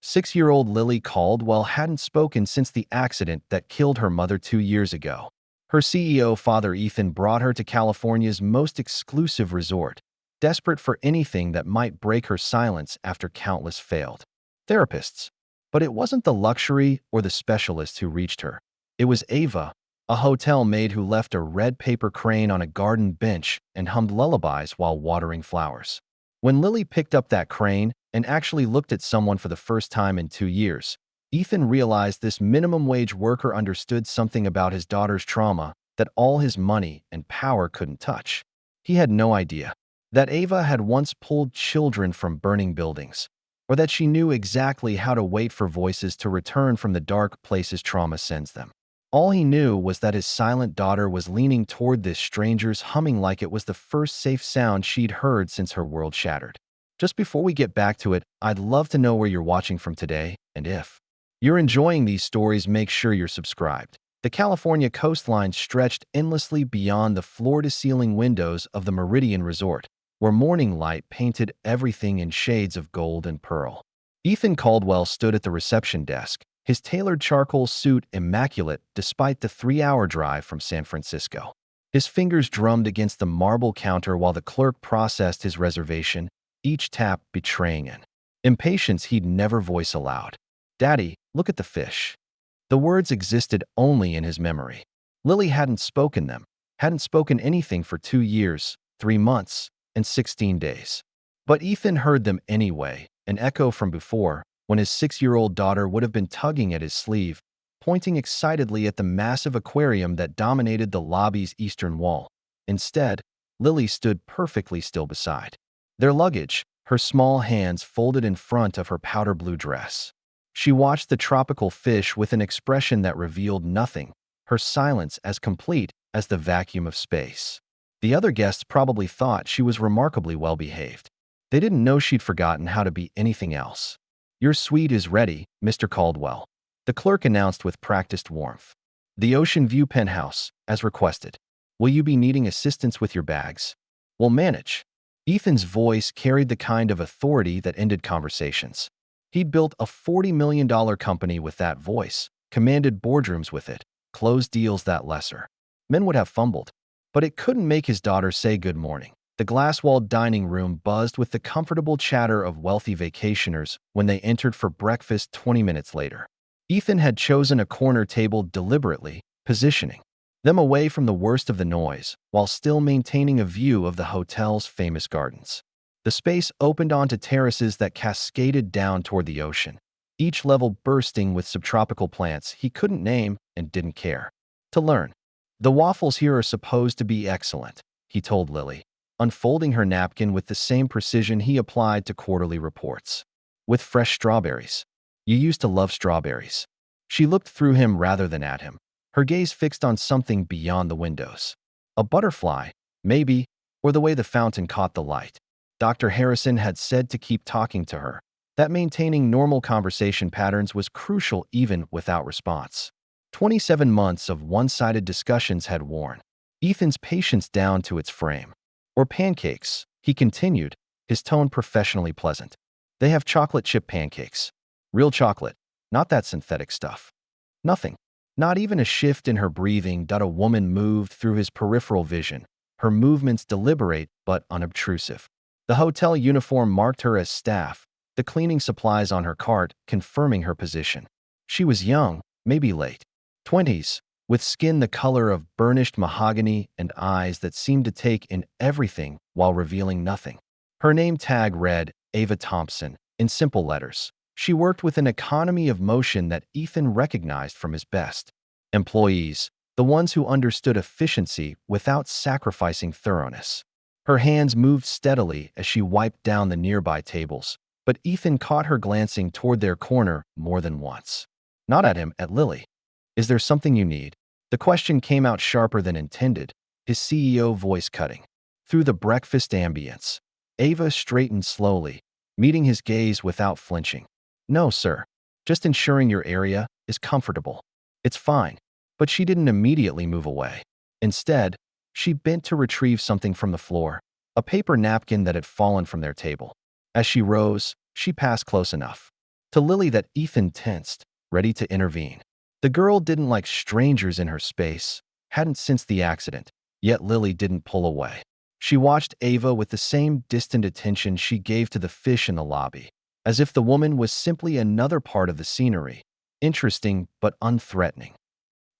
6-year-old Lily Caldwell hadn't spoken since the accident that killed her mother 2 years ago. Her CEO father Ethan brought her to California's most exclusive resort, desperate for anything that might break her silence after countless failed therapists. But it wasn't the luxury or the specialist who reached her. It was Ava, a hotel maid who left a red paper crane on a garden bench and hummed lullabies while watering flowers. When Lily picked up that crane and actually looked at someone for the first time in 2 years, Ethan realized this minimum-wage worker understood something about his daughter's trauma that all his money and power couldn't touch. He had no idea that Ava had once pulled children from burning buildings, or that she knew exactly how to wait for voices to return from the dark places trauma sends them. All he knew was that his silent daughter was leaning toward this stranger's humming like it was the first safe sound she'd heard since her world shattered. Just before we get back to it, I'd love to know where you're watching from today, and if you're enjoying these stories, make sure you're subscribed. The California coastline stretched endlessly beyond the floor-to-ceiling windows of the Meridian Resort, where morning light painted everything in shades of gold and pearl. Ethan Caldwell stood at the reception desk, his tailored charcoal suit immaculate despite the 3-hour drive from San Francisco. His fingers drummed against the marble counter while the clerk processed his reservation, each tap betraying an impatience he'd never voice aloud. "Daddy, look at the fish." The words existed only in his memory. Lily hadn't spoken them, hadn't spoken anything for 2 years, 3 months, and 16 days. But Ethan heard them anyway, an echo from before, when his 6-year-old daughter would have been tugging at his sleeve, pointing excitedly at the massive aquarium that dominated the lobby's eastern wall. Instead, Lily stood perfectly still beside their luggage, her small hands folded in front of her powder blue dress. She watched the tropical fish with an expression that revealed nothing, her silence as complete as the vacuum of space. The other guests probably thought she was remarkably well-behaved. They didn't know she'd forgotten how to be anything else. "Your suite is ready, Mr. Caldwell," the clerk announced with practiced warmth. "The Ocean View penthouse, as requested. Will you be needing assistance with your bags?" "We'll manage." Ethan's voice carried the kind of authority that ended conversations. He'd built a $40 million company with that voice, commanded boardrooms with it, closed deals that lesser men would have fumbled. But it couldn't make his daughter say good morning. The glass-walled dining room buzzed with the comfortable chatter of wealthy vacationers when they entered for breakfast 20 minutes later. Ethan had chosen a corner table deliberately, positioning them away from the worst of the noise, while still maintaining a view of the hotel's famous gardens. The space opened onto terraces that cascaded down toward the ocean, each level bursting with subtropical plants he couldn't name and didn't care to learn. "The waffles here are supposed to be excellent," he told Lily, unfolding her napkin with the same precision he applied to quarterly reports. "With fresh strawberries. You used to love strawberries." She looked through him rather than at him, her gaze fixed on something beyond the windows. A butterfly, maybe, or the way the fountain caught the light. Dr. Harrison had said to keep talking to her, that maintaining normal conversation patterns was crucial even without response. 27 months of one-sided discussions had worn Ethan's patience down to its frame. "Or pancakes," he continued, his tone professionally pleasant. "They have chocolate chip pancakes. Real chocolate, not that synthetic stuff." Nothing, not even a shift in her breathing, a woman moved through his peripheral vision, her movements deliberate but unobtrusive. The hotel uniform marked her as staff, the cleaning supplies on her cart confirming her position. She was young, maybe late 20s, with skin the color of burnished mahogany and eyes that seemed to take in everything while revealing nothing. Her name tag read Ava Thompson in simple letters. She worked with an economy of motion that Ethan recognized from his best employees, the ones who understood efficiency without sacrificing thoroughness. Her hands moved steadily as she wiped down the nearby tables, but Ethan caught her glancing toward their corner more than once. Not at him, at Lily. "Is there something you need?" The question came out sharper than intended, his CEO voice cutting through the breakfast ambience. Ava straightened slowly, meeting his gaze without flinching. "No, sir. Just ensuring your area is comfortable." "It's fine." But she didn't immediately move away. Instead, she bent to retrieve something from the floor, a paper napkin that had fallen from their table. As she rose, she passed close enough To Lily that Ethan tensed, ready to intervene. The girl didn't like strangers in her space, hadn't since the accident, yet Lily didn't pull away. She watched Ava with the same distant attention she gave to the fish in the lobby, as if the woman was simply another part of the scenery, interesting but unthreatening.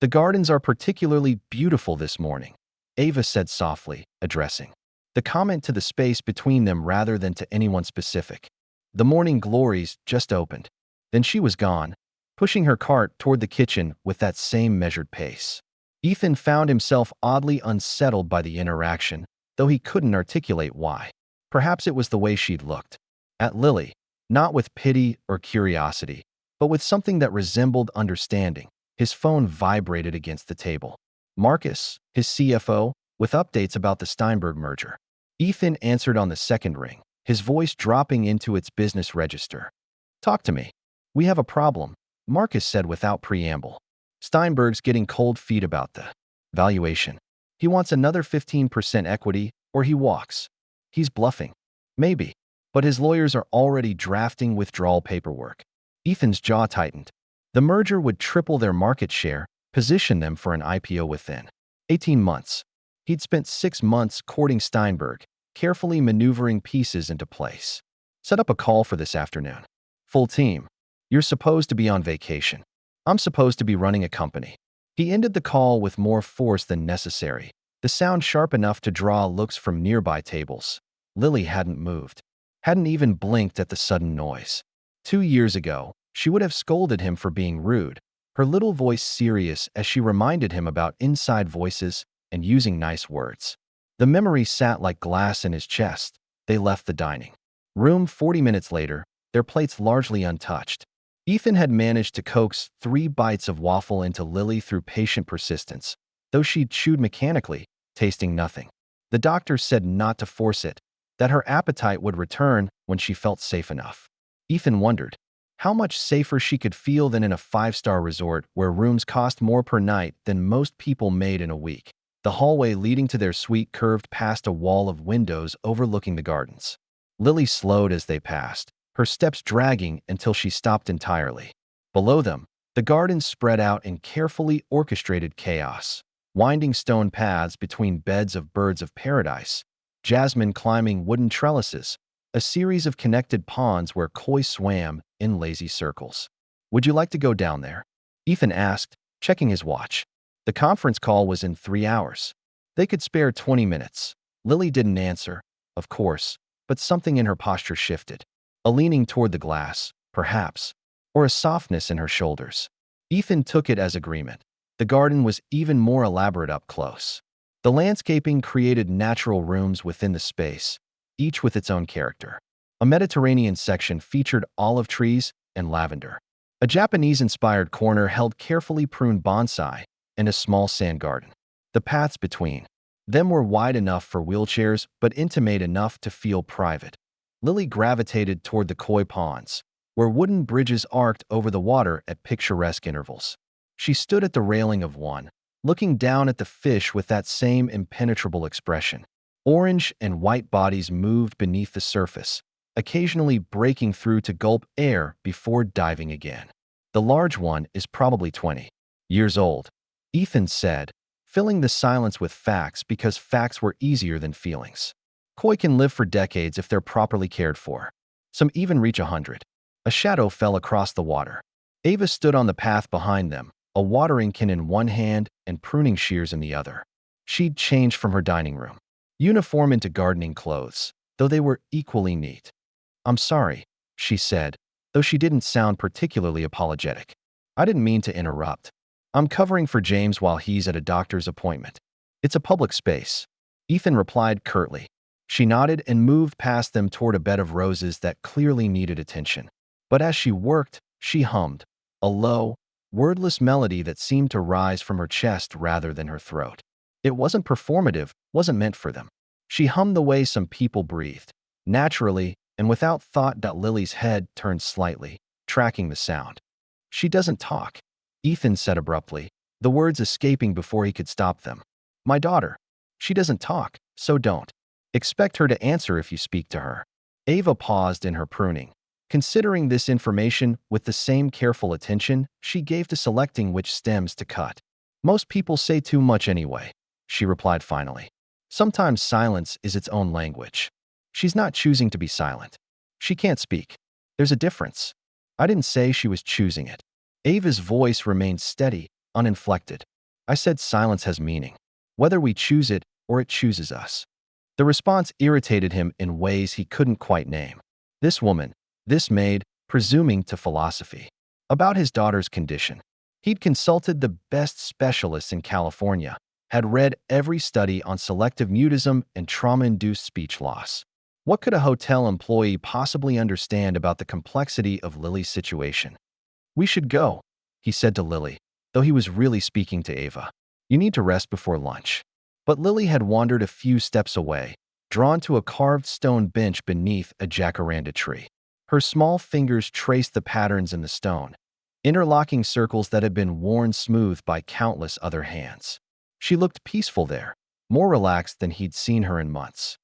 The gardens are particularly beautiful this morning, Ava said softly, addressing the comment to the space between them rather than to anyone specific. The morning glories just opened. Then she was gone, pushing her cart toward the kitchen with that same measured pace. Ethan found himself oddly unsettled by the interaction, though he couldn't articulate why. Perhaps it was the way she'd looked at Lily, not with pity or curiosity, but with something that resembled understanding. His phone vibrated against the table. Marcus, his CFO, with updates about the Steinberg merger. Ethan answered on the second ring, his voice dropping into its business register. "Talk to me. We have a problem," Marcus said without preamble. "Steinberg's getting cold feet about the valuation. He wants another 15% equity, or he walks. He's bluffing. Maybe. But his lawyers are already drafting withdrawal paperwork." Ethan's jaw tightened. The merger would triple their market share, position them for an IPO within 18 months. He'd spent 6 months courting Steinberg, carefully maneuvering pieces into place. "Set up a call for this afternoon. Full team. You're supposed to be on vacation. I'm supposed to be running a company." He ended the call with more force than necessary, the sound sharp enough to draw looks from nearby tables. Lily hadn't moved, hadn't even blinked at the sudden noise. 2 years ago, she would have scolded him for being rude, her little voice serious as she reminded him about inside voices and using nice words. The memory sat like glass in his chest. They left the dining room 40 minutes later, their plates largely untouched. Ethan had managed to coax 3 bites of waffle into Lily through patient persistence, though she'd chewed mechanically, tasting nothing. The doctor said not to force it, that her appetite would return when she felt safe enough. Ethan wondered how much safer she could feel than in a 5-star resort where rooms cost more per night than most people made in a week. The hallway leading to their suite curved past a wall of windows overlooking the gardens. Lily slowed as they passed, her steps dragging until she stopped entirely. Below them, the gardens spread out in carefully orchestrated chaos. Winding stone paths between beds of birds of paradise, jasmine climbing wooden trellises, a series of connected ponds where koi swam in lazy circles. "Would you like to go down there?" Ethan asked, checking his watch. The conference call was in 3 hours. They could spare 20 minutes. Lily didn't answer, of course, but something in her posture shifted. A leaning toward the glass, perhaps, or a softness in her shoulders. Ethan took it as agreement. The garden was even more elaborate up close. The landscaping created natural rooms within the space, each with its own character. A Mediterranean section featured olive trees and lavender. A Japanese-inspired corner held carefully pruned bonsai, and a small sand garden. The paths between them were wide enough for wheelchairs but intimate enough to feel private. Lily gravitated toward the koi ponds, where wooden bridges arced over the water at picturesque intervals. She stood at the railing of one, looking down at the fish with that same impenetrable expression. Orange and white bodies moved beneath the surface, occasionally breaking through to gulp air before diving again. "The large one is probably 20 years old," Ethan said, filling the silence with facts because facts were easier than feelings. "Koi can live for decades if they're properly cared for. Some even reach 100. A shadow fell across the water. Ava stood on the path behind them, a watering can in one hand and pruning shears in the other. She'd changed from her dining room uniform into gardening clothes, though they were equally neat. "I'm sorry," she said, though she didn't sound particularly apologetic. "I didn't mean to interrupt. I'm covering for James while he's at a doctor's appointment. It's a public space," Ethan replied curtly. She nodded and moved past them toward a bed of roses that clearly needed attention. But as she worked, she hummed, a low, wordless melody that seemed to rise from her chest rather than her throat. It wasn't performative, wasn't meant for them. She hummed the way some people breathed, naturally and without thought. Lily's head turned slightly, tracking the sound. "She doesn't talk," Ethan said abruptly, the words escaping before he could stop them. "My daughter. She doesn't talk, so don't expect her to answer if you speak to her." Ava paused in her pruning, considering this information with the same careful attention she gave to selecting which stems to cut. Most people say too much anyway, she replied finally. Sometimes silence is its own language. She's not choosing to be silent. She can't speak. There's a difference. I didn't say she was choosing it. Ava's voice remained steady, uninflected. I said silence has meaning, whether we choose it or it chooses us. The response irritated him in ways he couldn't quite name. This woman, this maid, presuming to philosophy about his daughter's condition. He'd consulted the best specialists in California, had read every study on selective mutism and trauma-induced speech loss. What could a hotel employee possibly understand about the complexity of Lily's situation? We should go, he said to Lily, though he was really speaking to Ava. You need to rest before lunch. But Lily had wandered a few steps away, drawn to a carved stone bench beneath a jacaranda tree. Her small fingers traced the patterns in the stone, interlocking circles that had been worn smooth by countless other hands. She looked peaceful there, more relaxed than he'd seen her in months.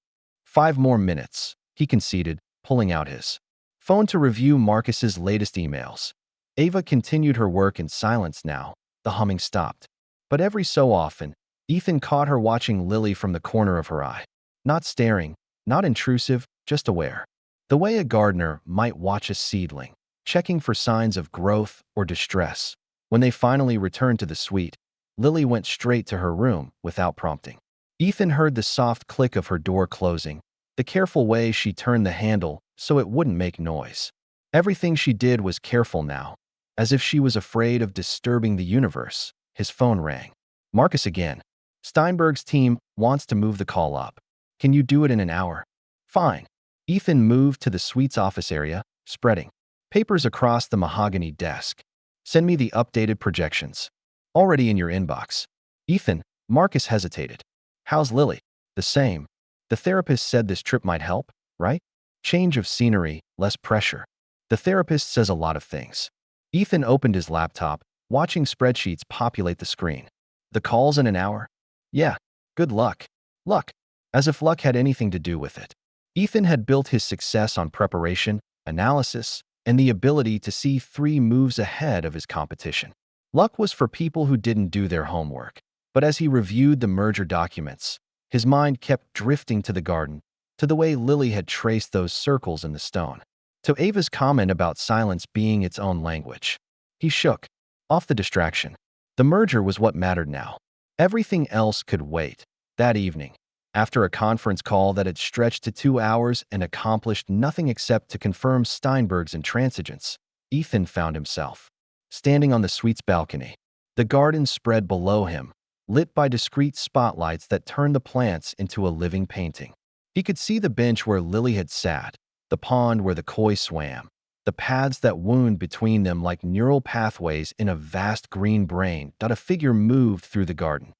5 more minutes, he conceded, pulling out his phone to review Marcus's latest emails. Ava continued her work in silence now. The humming stopped. But every so often, Ethan caught her watching Lily from the corner of her eye. Not staring, not intrusive, just aware. The way a gardener might watch a seedling, checking for signs of growth or distress. When they finally returned to the suite, Lily went straight to her room without prompting. Ethan heard the soft click of her door closing, the careful way she turned the handle so it wouldn't make noise. Everything she did was careful now, as if she was afraid of disturbing the universe. His phone rang. Marcus again. Steinberg's team wants to move the call up. Can you do it in an hour? Fine. Ethan moved to the suite's office area, spreading papers across the mahogany desk. Send me the updated projections. Already in your inbox. Ethan, Marcus hesitated. How's Lily? The same. The therapist said this trip might help, right? Change of scenery, less pressure. The therapist says a lot of things. Ethan opened his laptop, watching spreadsheets populate the screen. The call's in an hour? Yeah. Good luck. Luck. As if luck had anything to do with it. Ethan had built his success on preparation, analysis, and the ability to see 3 moves ahead of his competition. Luck was for people who didn't do their homework. But as he reviewed the merger documents, his mind kept drifting to the garden, to the way Lily had traced those circles in the stone, to Ava's comment about silence being its own language. He shook off the distraction. The merger was what mattered now. Everything else could wait. That evening, after a conference call that had stretched to 2 hours and accomplished nothing except to confirm Steinberg's intransigence, Ethan found himself standing on the suite's balcony. The garden spread below him, lit by discreet spotlights that turned the plants into a living painting. He could see the bench where Lily had sat, the pond where the koi swam, the paths that wound between them like neural pathways in a vast green brain. A figure moved through the garden.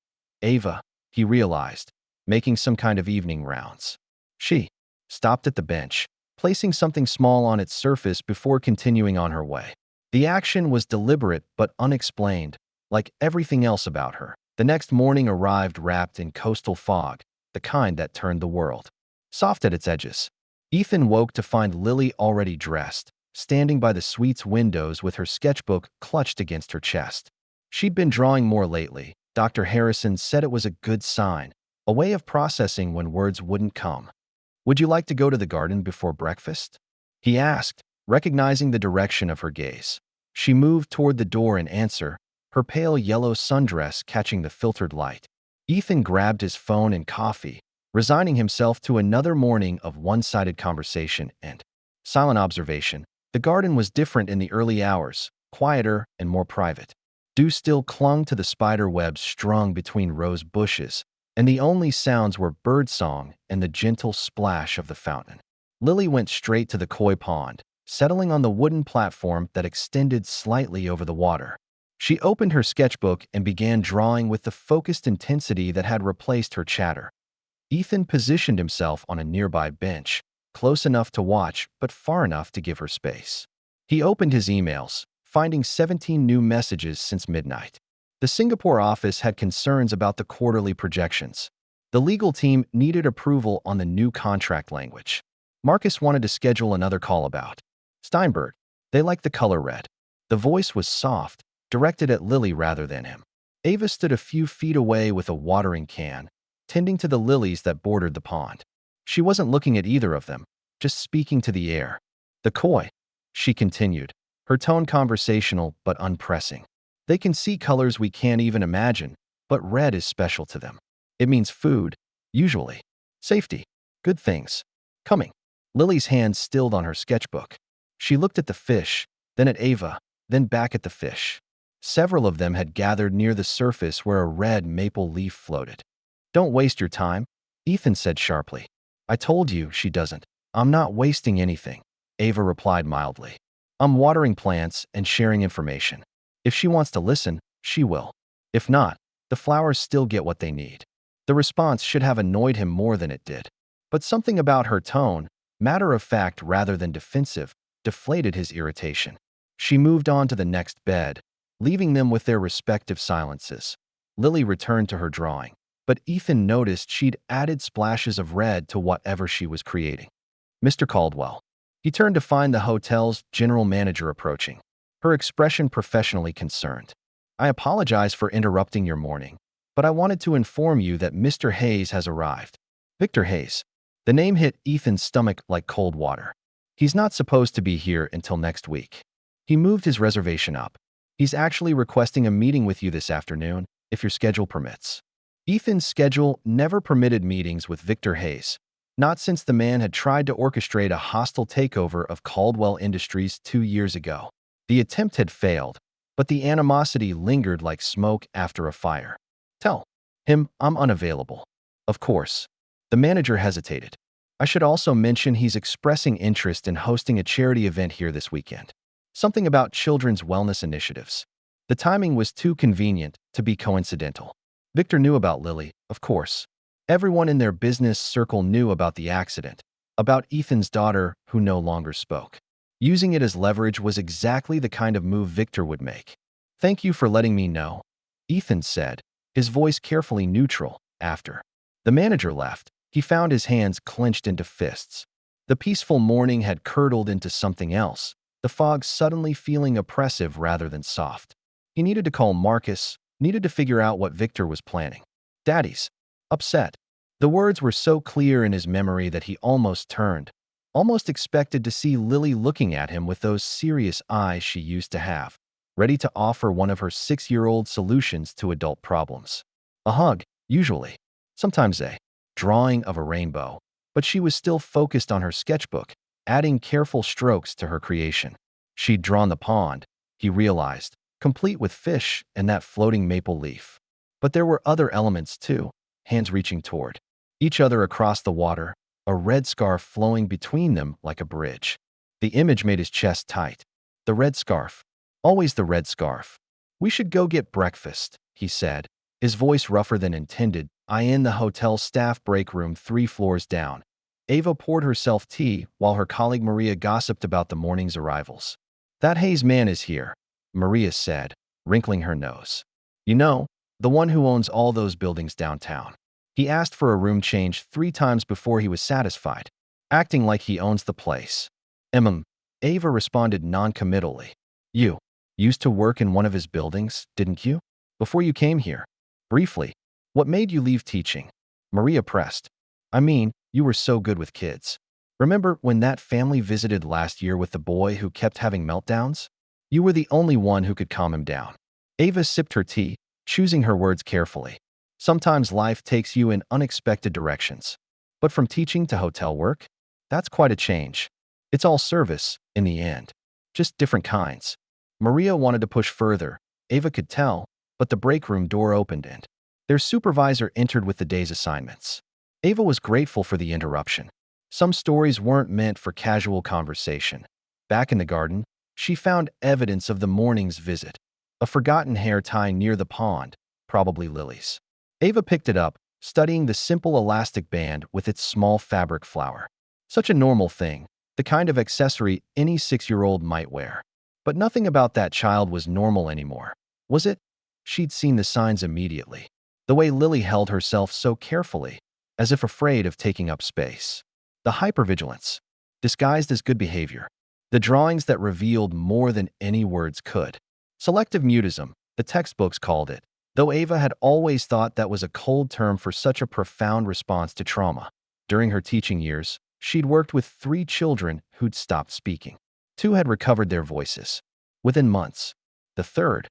Ava, he realized, making some kind of evening rounds. She stopped at the bench, placing something small on its surface before continuing on her way. The action was deliberate but unexplained, like everything else about her. The next morning arrived wrapped in coastal fog, the kind that turned the world soft at its edges. Ethan woke to find Lily already dressed, standing by the suite's windows with her sketchbook clutched against her chest. She'd been drawing more lately. Dr. Harrison said it was a good sign, a way of processing when words wouldn't come. Would you like to go to the garden before breakfast? He asked, recognizing the direction of her gaze. She moved toward the door in answer, her pale yellow sundress catching the filtered light. Ethan grabbed his phone and coffee, resigning himself to another morning of one-sided conversation and silent observation. The garden was different in the early hours, quieter and more private. Dew still clung to the spider webs strung between rose bushes, and the only sounds were birdsong and the gentle splash of the fountain. Lily went straight to the koi pond, settling on the wooden platform that extended slightly over the water. She opened her sketchbook and began drawing with the focused intensity that had replaced her chatter. Ethan positioned himself on a nearby bench, close enough to watch but far enough to give her space. He opened his emails, finding 17 new messages since midnight. The Singapore office had concerns about the quarterly projections. The legal team needed approval on the new contract language. Marcus wanted to schedule another call about Steinberg. They like the color red. The voice was soft, directed at Lily rather than him. Ava stood a few feet away with a watering can, tending to the lilies that bordered the pond. She wasn't looking at either of them, just speaking to the air. The koi, she continued, her tone conversational but unpressing. They can see colors we can't even imagine, but red is special to them. It means food, usually. Safety. Good things. Coming. Lily's hand stilled on her sketchbook. She looked at the fish, then at Ava, then back at the fish. Several of them had gathered near the surface where a red maple leaf floated. Don't waste your time, Ethan said sharply. I told you, she doesn't. I'm not wasting anything, Ava replied mildly. I'm watering plants and sharing information. If she wants to listen, she will. If not, the flowers still get what they need. The response should have annoyed him more than it did. But something about her tone, matter of fact rather than defensive, deflated his irritation. She moved on to the next bed, leaving them with their respective silences. Lily returned to her drawing, but Ethan noticed she'd added splashes of red to whatever she was creating. Mr. Caldwell. He turned to find the hotel's general manager approaching, her expression professionally concerned. I apologize for interrupting your morning, but I wanted to inform you that Mr. Hayes has arrived. Victor Hayes. The name hit Ethan's stomach like cold water. He's not supposed to be here until next week. He moved his reservation up. He's actually requesting a meeting with you this afternoon, if your schedule permits. Ethan's schedule never permitted meetings with Victor Hayes, not since the man had tried to orchestrate a hostile takeover of Caldwell Industries 2 years ago. The attempt had failed, but the animosity lingered like smoke after a fire. Tell him I'm unavailable. Of course. The manager hesitated. I should also mention he's expressing interest in hosting a charity event here this weekend. Something about children's wellness initiatives. The timing was too convenient to be coincidental. Victor knew about Lily, of course. Everyone in their business circle knew about the accident, about Ethan's daughter who no longer spoke. Using it as leverage was exactly the kind of move Victor would make. Thank you for letting me know, Ethan said, his voice carefully neutral. After the manager left, he found his hands clenched into fists. The peaceful morning had curdled into something else, the fog suddenly feeling oppressive rather than soft. He needed to call Marcus, needed to figure out what Victor was planning. Daddy's upset. The words were so clear in his memory that he almost turned, almost expected to see Lily looking at him with those serious eyes she used to have, ready to offer one of her 6-year-old solutions to adult problems. A hug, usually. Sometimes a drawing of a rainbow, but she was still focused on her sketchbook, adding careful strokes to her creation. She'd drawn the pond, he realized, complete with fish and that floating maple leaf. But there were other elements too, hands reaching toward each other across the water, a red scarf flowing between them like a bridge. The image made his chest tight. The red scarf. Always the red scarf. We should go get breakfast, he said, his voice rougher than intended. I in the hotel staff break room 3 floors down. Ava poured herself tea while her colleague Maria gossiped about the morning's arrivals. That Hayes man is here, Maria said, wrinkling her nose. You know, the one who owns all those buildings downtown. He asked for a room change 3 times before he was satisfied, acting like he owns the place. Ava responded non-committally. You used to work in one of his buildings, didn't you? Before you came here. Briefly. What made you leave teaching? Maria pressed. I mean, you were so good with kids. Remember when that family visited last year with the boy who kept having meltdowns? You were the only one who could calm him down. Ava sipped her tea, choosing her words carefully. Sometimes life takes you in unexpected directions. But from teaching to hotel work? That's quite a change. It's all service, in the end. Just different kinds. Maria wanted to push further, Ava could tell, but the break room door opened and their supervisor entered with the day's assignments. Ava was grateful for the interruption. Some stories weren't meant for casual conversation. Back in the garden, she found evidence of the morning's visit. A forgotten hair tie near the pond, probably Lily's. Ava picked it up, studying the simple elastic band with its small fabric flower. Such a normal thing, the kind of accessory any 6-year-old might wear. But nothing about that child was normal anymore. Was it? She'd seen the signs immediately. The way Lily held herself so carefully, as if afraid of taking up space. The hypervigilance, disguised as good behavior. The drawings that revealed more than any words could. Selective mutism, the textbooks called it, though Ava had always thought that was a cold term for such a profound response to trauma. During her teaching years, she'd worked with 3 children who'd stopped speaking. 2 had recovered their voices within months. The third,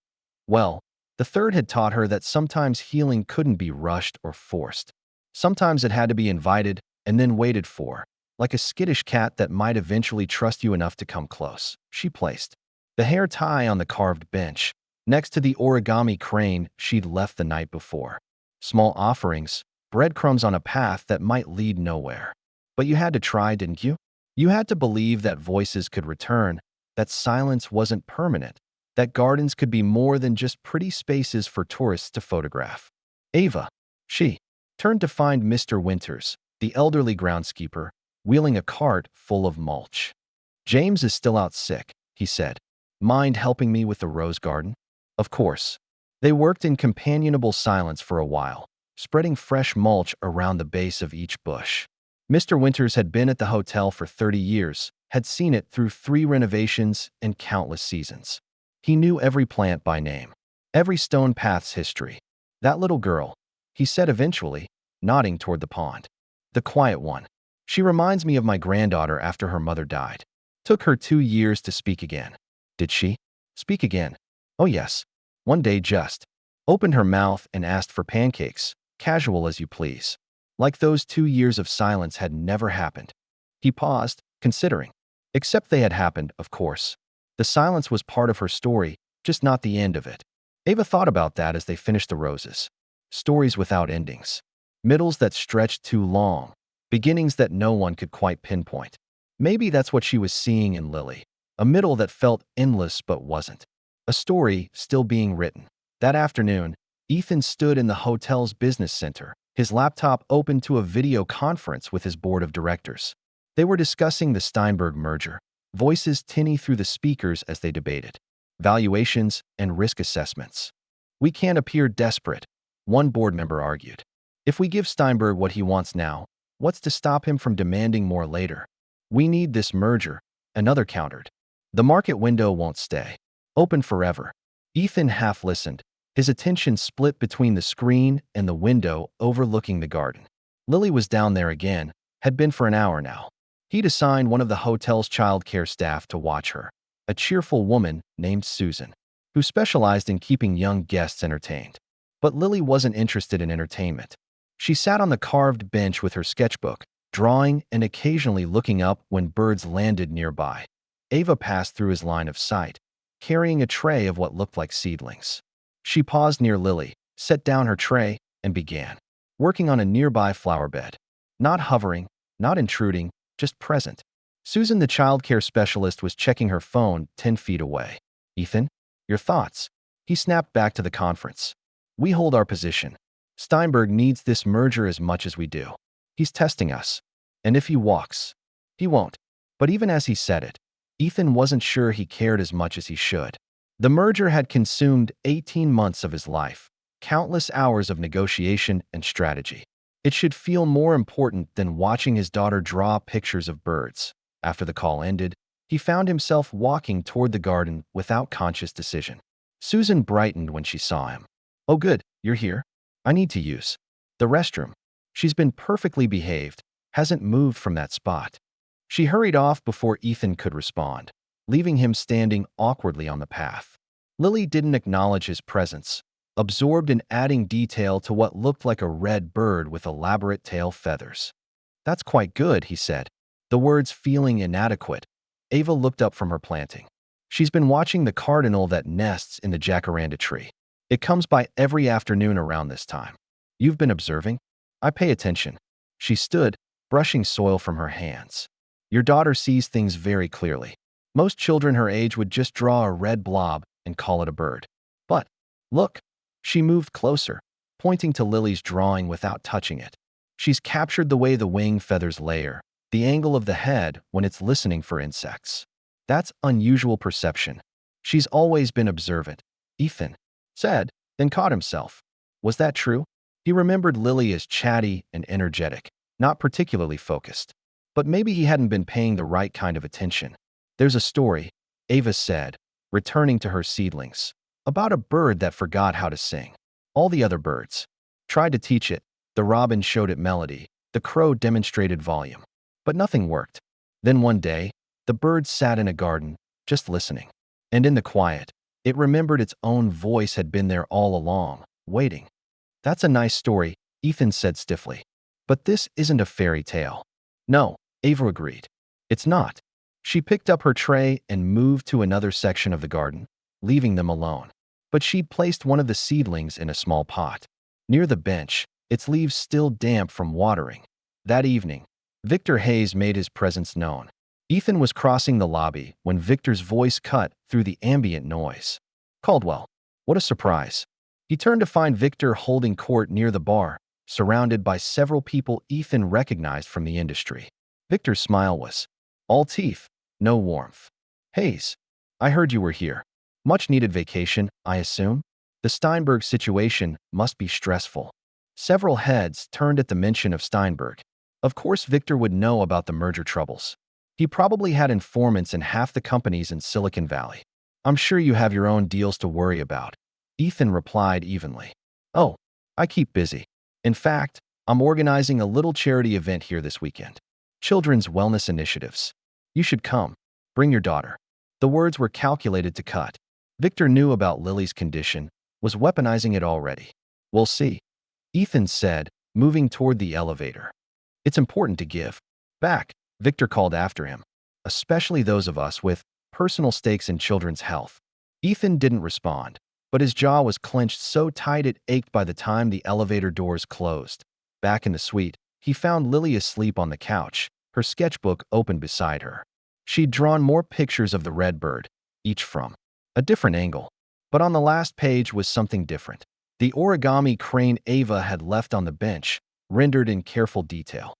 well, the third had taught her that sometimes healing couldn't be rushed or forced. Sometimes it had to be invited and then waited for, like a skittish cat that might eventually trust you enough to come close. She placed the hair tie on the carved bench, next to the origami crane she'd left the night before. Small offerings, breadcrumbs on a path that might lead nowhere. But you had to try, didn't you? You had to believe that voices could return, that silence wasn't permanent, that gardens could be more than just pretty spaces for tourists to photograph. Ava, she turned to find Mr. Winters, the elderly groundskeeper, wheeling a cart full of mulch. "James is still out sick," he said. "Mind helping me with the rose garden?" Of course. They worked in companionable silence for a while, spreading fresh mulch around the base of each bush. Mr. Winters had been at the hotel for 30 years, had seen it through 3 renovations and countless seasons. He knew every plant by name, every stone path's history. "That little girl," he said eventually, nodding toward the pond. "The quiet one. She reminds me of my granddaughter after her mother died. Took her 2 years to speak again." "Did she speak again?" "Oh yes. One day just opened her mouth and asked for pancakes, casual as you please. Like those 2 years of silence had never happened." He paused, considering. Except they had happened, of course. The silence was part of her story, just not the end of it. Ava thought about that as they finished the roses. Stories without endings. Middles that stretched too long. Beginnings that no one could quite pinpoint. Maybe that's what she was seeing in Lily. A middle that felt endless but wasn't. A story still being written. That afternoon, Ethan stood in the hotel's business center, his laptop open to a video conference with his board of directors. They were discussing the Steinberg merger, voices tinny through the speakers as they debated. Valuations and risk assessments. "We can't appear desperate," one board member argued. "If we give Steinberg what he wants now, what's to stop him from demanding more later? We need this merger," another countered. "The market window won't stay open forever." Ethan half listened, his attention split between the screen and the window overlooking the garden. Lily was down there again, had been for an hour now. He'd assigned one of the hotel's childcare staff to watch her, a cheerful woman named Susan, who specialized in keeping young guests entertained. But Lily wasn't interested in entertainment. She sat on the carved bench with her sketchbook, drawing and occasionally looking up when birds landed nearby. Ava passed through his line of sight, carrying a tray of what looked like seedlings. She paused near Lily, set down her tray, and began working on a nearby flower bed. Not hovering, not intruding, just present. Susan, the childcare specialist, was checking her phone 10 feet away. "Ethan, your thoughts?" He snapped back to the conference. "We hold our position. Steinberg needs this merger as much as we do. He's testing us. And if he walks, he won't." But even as he said it, Ethan wasn't sure he cared as much as he should. The merger had consumed 18 months of his life, countless hours of negotiation and strategy. It should feel more important than watching his daughter draw pictures of birds. After the call ended, he found himself walking toward the garden without conscious decision. Susan brightened when she saw him. "Oh good, you're here. I need to use the restroom." She's been perfectly behaved, hasn't moved from that spot. She hurried off before Ethan could respond, leaving him standing awkwardly on the path. Lily didn't acknowledge his presence, absorbed in adding detail to what looked like a red bird with elaborate tail feathers. "That's quite good," he said, the words feeling inadequate. Ava looked up from her planting. She's been watching the cardinal that nests in the jacaranda tree. It comes by every afternoon around this time. "You've been observing?" "I pay attention." She stood, brushing soil from her hands. "Your daughter sees things very clearly. Most children her age would just draw a red blob and call it a bird. But, look." She moved closer, pointing to Lily's drawing without touching it. "She's captured the way the wing feathers layer, the angle of the head when it's listening for insects. That's unusual perception. She's always been observant," Ethan said, then caught himself. Was that true? He remembered Lily as chatty and energetic, not particularly focused. But maybe he hadn't been paying the right kind of attention. There's a story, Ava said, returning to her seedlings, about a bird that forgot how to sing. All the other birds tried to teach it. The robin showed it melody. The crow demonstrated volume. But nothing worked. Then one day, the bird sat in a garden, just listening. And in the quiet, it remembered its own voice had been there all along, waiting. That's a nice story, Ethan said stiffly. But this isn't a fairy tale. No, Ava agreed. It's not. She picked up her tray and moved to another section of the garden, leaving them alone. But she placed one of the seedlings in a small pot. Near the bench, its leaves still damp from watering. That evening, Victor Hayes made his presence known. Ethan was crossing the lobby when Victor's voice cut through the ambient noise. Caldwell. What a surprise. He turned to find Victor holding court near the bar, surrounded by several people Ethan recognized from the industry. Victor's smile was all teeth, no warmth. Hayes, I heard you were here. Much-needed vacation, I assume? The Steinberg situation must be stressful. Several heads turned at the mention of Steinberg. Of course Victor would know about the merger troubles. He probably had informants in half the companies in Silicon Valley. I'm sure you have your own deals to worry about. Ethan replied evenly. Oh, I keep busy. In fact, I'm organizing a little charity event here this weekend. Children's wellness initiatives. You should come. Bring your daughter. The words were calculated to cut. Victor knew about Lily's condition, was weaponizing it already. We'll see. Ethan said, moving toward the elevator. It's important to give back, Victor called after him, especially those of us with personal stakes in children's health. Ethan didn't respond, but his jaw was clenched so tight it ached by the time the elevator doors closed. Back in the suite, he found Lily asleep on the couch, her sketchbook open beside her. She'd drawn more pictures of the red bird, each from a different angle. But on the last page was something different. The origami crane Ava had left on the bench, rendered in careful detail.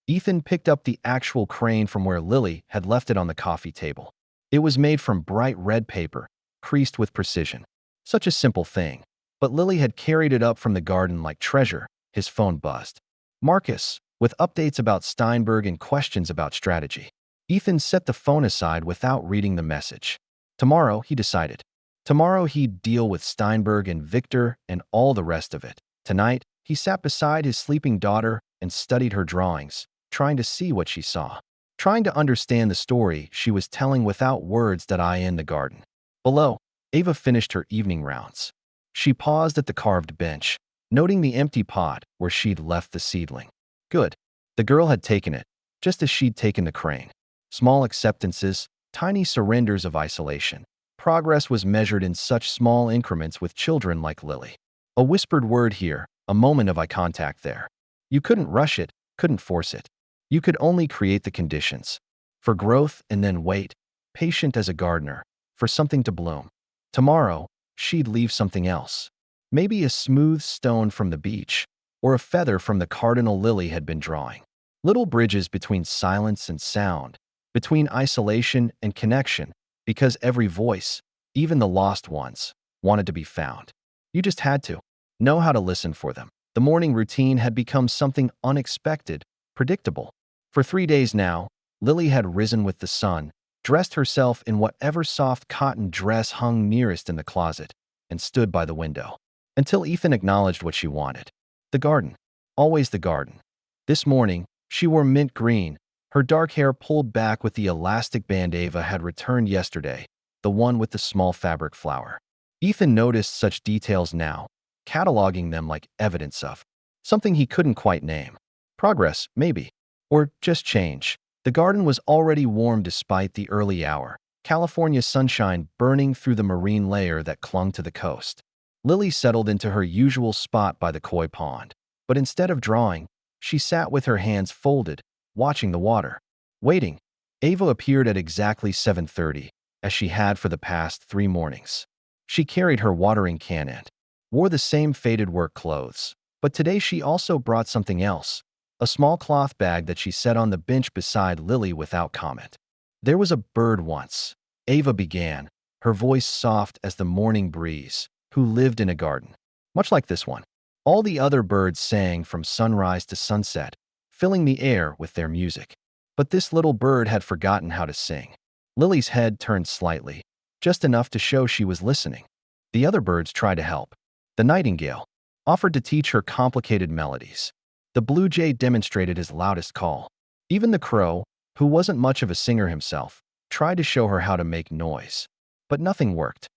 Ethan picked up the actual crane from where Lily had left it on the coffee table. It was made from bright red paper, creased with precision. Such a simple thing. But Lily had carried it up from the garden like treasure. His phone buzzed. Marcus, with updates about Steinberg and questions about strategy. Ethan set the phone aside without reading the message. Tomorrow, he decided. Tomorrow he'd deal with Steinberg and Victor and all the rest of it. Tonight, he sat beside his sleeping daughter and studied her drawings, trying to see what she saw, trying to understand the story she was telling without words that I in the garden. Below, Ava finished her evening rounds. She paused at the carved bench, noting the empty pot where she'd left the seedling. Good. The girl had taken it, just as she'd taken the crane. Small acceptances, tiny surrenders of isolation. Progress was measured in such small increments with children like Lily. A whispered word here, a moment of eye contact there. You couldn't rush it, couldn't force it. You could only create the conditions. For growth and then wait, patient as a gardener, for something to bloom. Tomorrow, she'd leave something else. Maybe a smooth stone from the beach, or a feather from the cardinal Lily had been drawing. Little bridges between silence and sound, between isolation and connection, because every voice, even the lost ones, wanted to be found. You just had to know how to listen for them. The morning routine had become something unexpected, predictable. For 3 days now, Lily had risen with the sun, dressed herself in whatever soft cotton dress hung nearest in the closet, and stood by the window. Until Ethan acknowledged what she wanted. The garden. Always the garden. This morning, she wore mint green, her dark hair pulled back with the elastic band Ava had returned yesterday, the one with the small fabric flower. Ethan noticed such details now, cataloging them like evidence of something he couldn't quite name. Progress, maybe. Or just change. The garden was already warm despite the early hour, California sunshine burning through the marine layer that clung to the coast. Lily settled into her usual spot by the koi pond, but instead of drawing, she sat with her hands folded, watching the water. Waiting. Ava appeared at exactly 7:30, as she had for the past 3 mornings. She carried her watering can and wore the same faded work clothes, but today she also brought something else, a small cloth bag that she set on the bench beside Lily without comment. There was a bird once, Ava began, her voice soft as the morning breeze, who lived in a garden, much like this one. All the other birds sang from sunrise to sunset, filling the air with their music. But this little bird had forgotten how to sing. Lily's head turned slightly, just enough to show she was listening. The other birds tried to help. The nightingale offered to teach her complicated melodies. The blue jay demonstrated his loudest call. Even the crow, who wasn't much of a singer himself, tried to show her how to make noise. But nothing worked.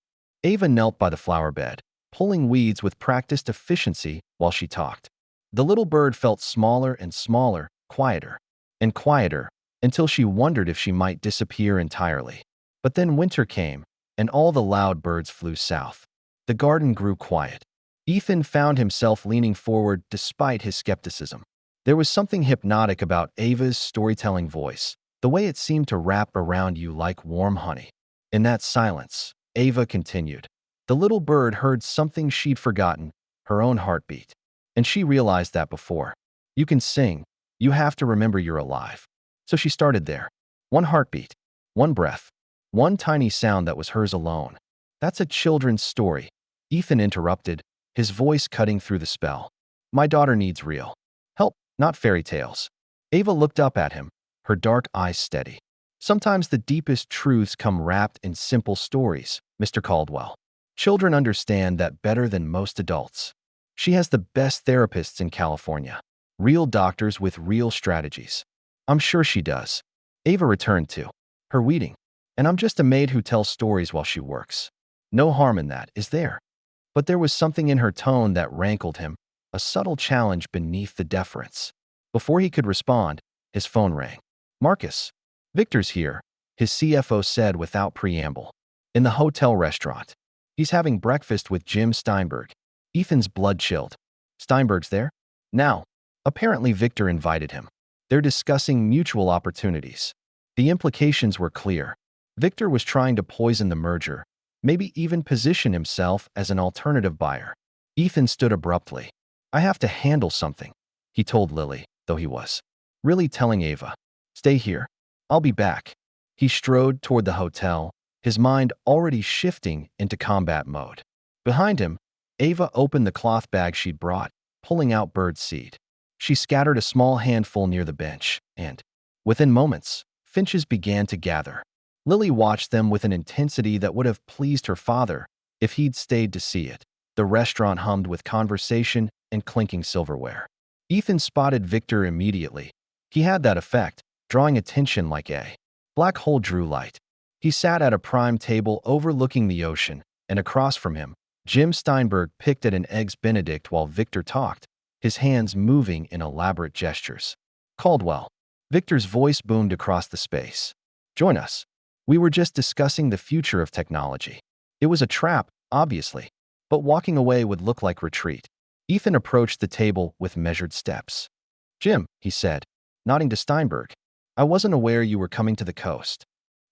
Ava knelt by the flower bed, pulling weeds with practiced efficiency while she talked. The little bird felt smaller and smaller, quieter and quieter, until she wondered if she might disappear entirely. But then winter came, and all the loud birds flew south. The garden grew quiet. Ethan found himself leaning forward despite his skepticism. There was something hypnotic about Ava's storytelling voice, the way it seemed to wrap around you like warm honey. In that silence, Ava continued. The little bird heard something she'd forgotten, her own heartbeat. And she realized that before. You can sing, you have to remember you're alive. So she started there. One heartbeat, one breath, one tiny sound that was hers alone. That's a children's story. Ethan interrupted, his voice cutting through the spell. My daughter needs real help, not fairy tales. Ava looked up at him, her dark eyes steady. Sometimes the deepest truths come wrapped in simple stories, Mr. Caldwell. Children understand that better than most adults. She has the best therapists in California. Real doctors with real strategies. I'm sure she does. Ava returned to her weeding. And I'm just a maid who tells stories while she works. No harm in that, is there? But there was something in her tone that rankled him, a subtle challenge beneath the deference. Before he could respond, his phone rang. Marcus. Victor's here, his CFO said without preamble. In the hotel restaurant. He's having breakfast with Jim Steinberg. Ethan's blood chilled. Steinberg's there? Now. Apparently Victor invited him. They're discussing mutual opportunities. The implications were clear. Victor was trying to poison the merger, maybe even position himself as an alternative buyer. Ethan stood abruptly. I have to handle something, he told Lily, though he was really telling Ava. Stay here. I'll be back. He strode toward the hotel, his mind already shifting into combat mode. Behind him, Ava opened the cloth bag she'd brought, pulling out bird seed. She scattered a small handful near the bench, and, within moments, finches began to gather. Lily watched them with an intensity that would have pleased her father if he'd stayed to see it. The restaurant hummed with conversation and clinking silverware. Ethan spotted Victor immediately. He had that effect, drawing attention like a black hole drew light. He sat at a prime table overlooking the ocean, and across from him, Jim Steinberg picked at an Eggs Benedict while Victor talked, his hands moving in elaborate gestures. Caldwell. Victor's voice boomed across the space. Join us. We were just discussing the future of technology. It was a trap, obviously, but walking away would look like retreat. Ethan approached the table with measured steps. Jim, he said, nodding to Steinberg, I wasn't aware you were coming to the coast.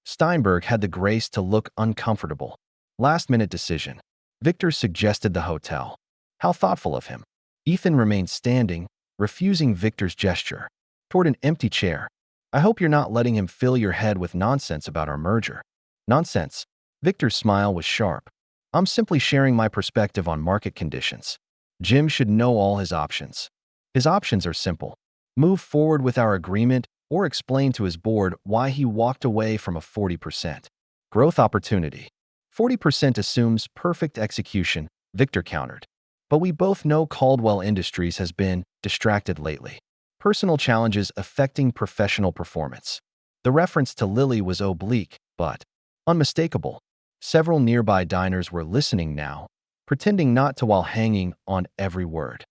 Steinberg had the grace to look uncomfortable. Last-minute decision. Victor suggested the hotel. How thoughtful of him. Ethan remained standing, refusing Victor's gesture. Toward an empty chair. I hope you're not letting him fill your head with nonsense about our merger. Nonsense. Victor's smile was sharp. I'm simply sharing my perspective on market conditions. Jim should know all his options. His options are simple. Move forward with our agreement or explain to his board why he walked away from a 40% growth opportunity. 40% assumes perfect execution, Victor countered. But we both know Caldwell Industries has been distracted lately. Personal challenges affecting professional performance. The reference to Lily was oblique, but unmistakable. Several nearby diners were listening now, pretending not to while hanging on every word.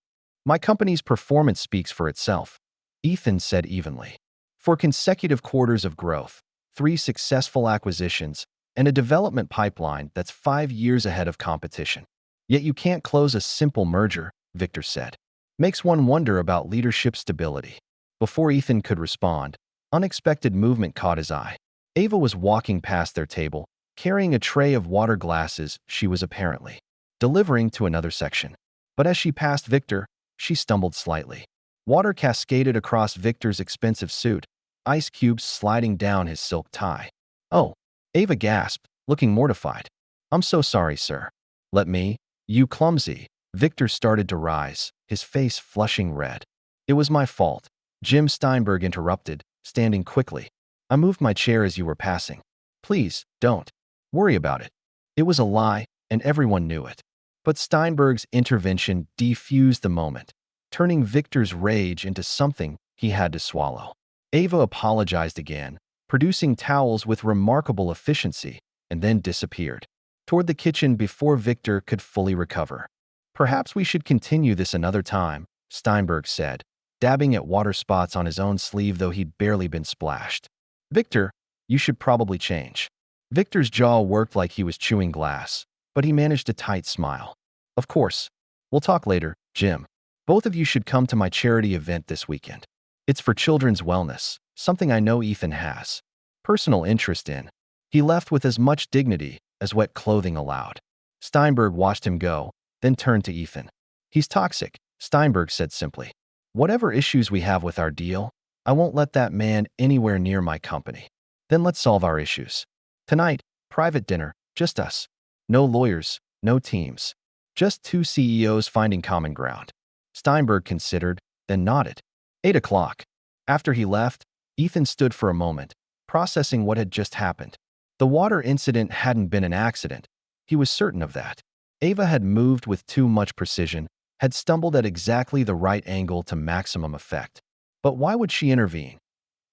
My company's performance speaks for itself, Ethan said evenly. 4 consecutive quarters of growth, 3 successful acquisitions, and a development pipeline that's 5 years ahead of competition. Yet you can't close a simple merger, Victor said. Makes one wonder about leadership stability. Before Ethan could respond, unexpected movement caught his eye. Ava was walking past their table, carrying a tray of water glasses she was apparently delivering to another section. But as she passed Victor, she stumbled slightly. Water cascaded across Victor's expensive suit, ice cubes sliding down his silk tie. Oh, Ava gasped, looking mortified. I'm so sorry, sir. Let me. You clumsy. Victor started to rise, his face flushing red. It was my fault. Jim Steinberg interrupted, standing quickly. I moved my chair as you were passing. Please, don't worry about it. It was a lie, and everyone knew it. But Steinberg's intervention defused the moment, turning Victor's rage into something he had to swallow. Ava apologized again, producing towels with remarkable efficiency, and then disappeared toward the kitchen before Victor could fully recover. Perhaps we should continue this another time, Steinberg said, dabbing at water spots on his own sleeve though he'd barely been splashed. Victor, you should probably change. Victor's jaw worked like he was chewing glass, but he managed a tight smile. Of course. We'll talk later, Jim. Both of you should come to my charity event this weekend. It's for children's wellness, something I know Ethan has personal interest in. He left with as much dignity as wet clothing allowed. Steinberg watched him go, then turned to Ethan. He's toxic, Steinberg said simply. Whatever issues we have with our deal, I won't let that man anywhere near my company. Then let's solve our issues. Tonight, private dinner, just us. No lawyers, no teams. Just two CEOs finding common ground. Steinberg considered, then nodded. 8 o'clock. After he left, Ethan stood for a moment, processing what had just happened. The water incident hadn't been an accident. He was certain of that. Ava had moved with too much precision, had stumbled at exactly the right angle to maximum effect. But why would she intervene?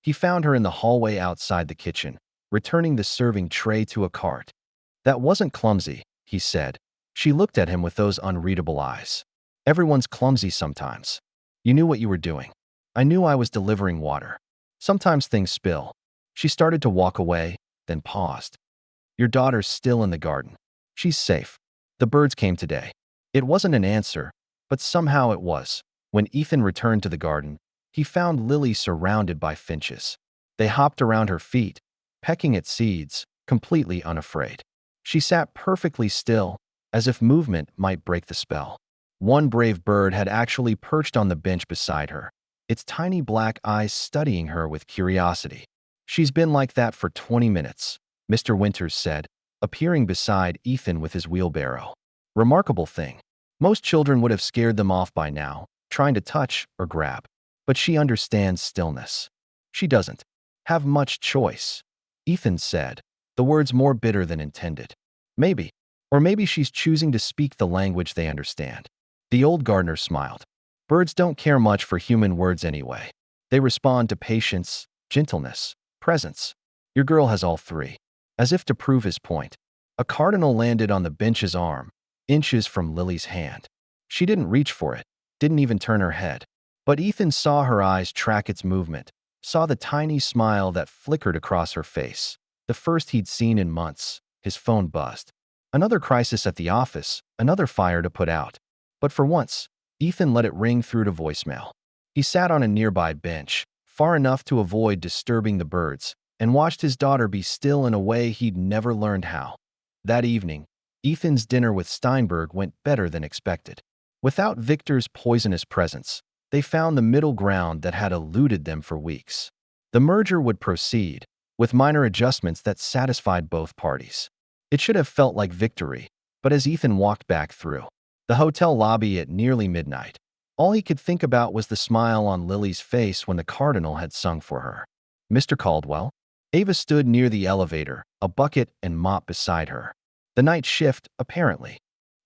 He found her in the hallway outside the kitchen, returning the serving tray to a cart. That wasn't clumsy, he said. She looked at him with those unreadable eyes. Everyone's clumsy sometimes. You knew what you were doing. I knew I was delivering water. Sometimes things spill. She started to walk away, then paused. Your daughter's still in the garden. She's safe. The birds came today. It wasn't an answer, but somehow it was. When Ethan returned to the garden, he found Lily surrounded by finches. They hopped around her feet, pecking at seeds, completely unafraid. She sat perfectly still, as if movement might break the spell. One brave bird had actually perched on the bench beside her, its tiny black eyes studying her with curiosity. She's been like that for 20 minutes, Mr. Winters said, appearing beside Ethan with his wheelbarrow. Remarkable thing. Most children would have scared them off by now, trying to touch or grab. But she understands stillness. She doesn't have much choice, Ethan said, the words more bitter than intended. Maybe. Or maybe she's choosing to speak the language they understand. The old gardener smiled. Birds don't care much for human words anyway. They respond to patience, gentleness, presence. Your girl has all three. As if to prove his point, a cardinal landed on the bench's arm, inches from Lily's hand. She didn't reach for it, didn't even turn her head. But Ethan saw her eyes track its movement, saw the tiny smile that flickered across her face. The first he'd seen in months. His phone buzzed. Another crisis at the office, another fire to put out. But for once, Ethan let it ring through to voicemail. He sat on a nearby bench, far enough to avoid disturbing the birds, and watched his daughter be still in a way he'd never learned how. That evening, Ethan's dinner with Steinberg went better than expected. Without Victor's poisonous presence, they found the middle ground that had eluded them for weeks. The merger would proceed, with minor adjustments that satisfied both parties. It should have felt like victory, but as Ethan walked back through the hotel lobby at nearly midnight, all he could think about was the smile on Lily's face when the cardinal had sung for her. Mr. Caldwell? Ava stood near the elevator, a bucket and mop beside her. The night shift, apparently.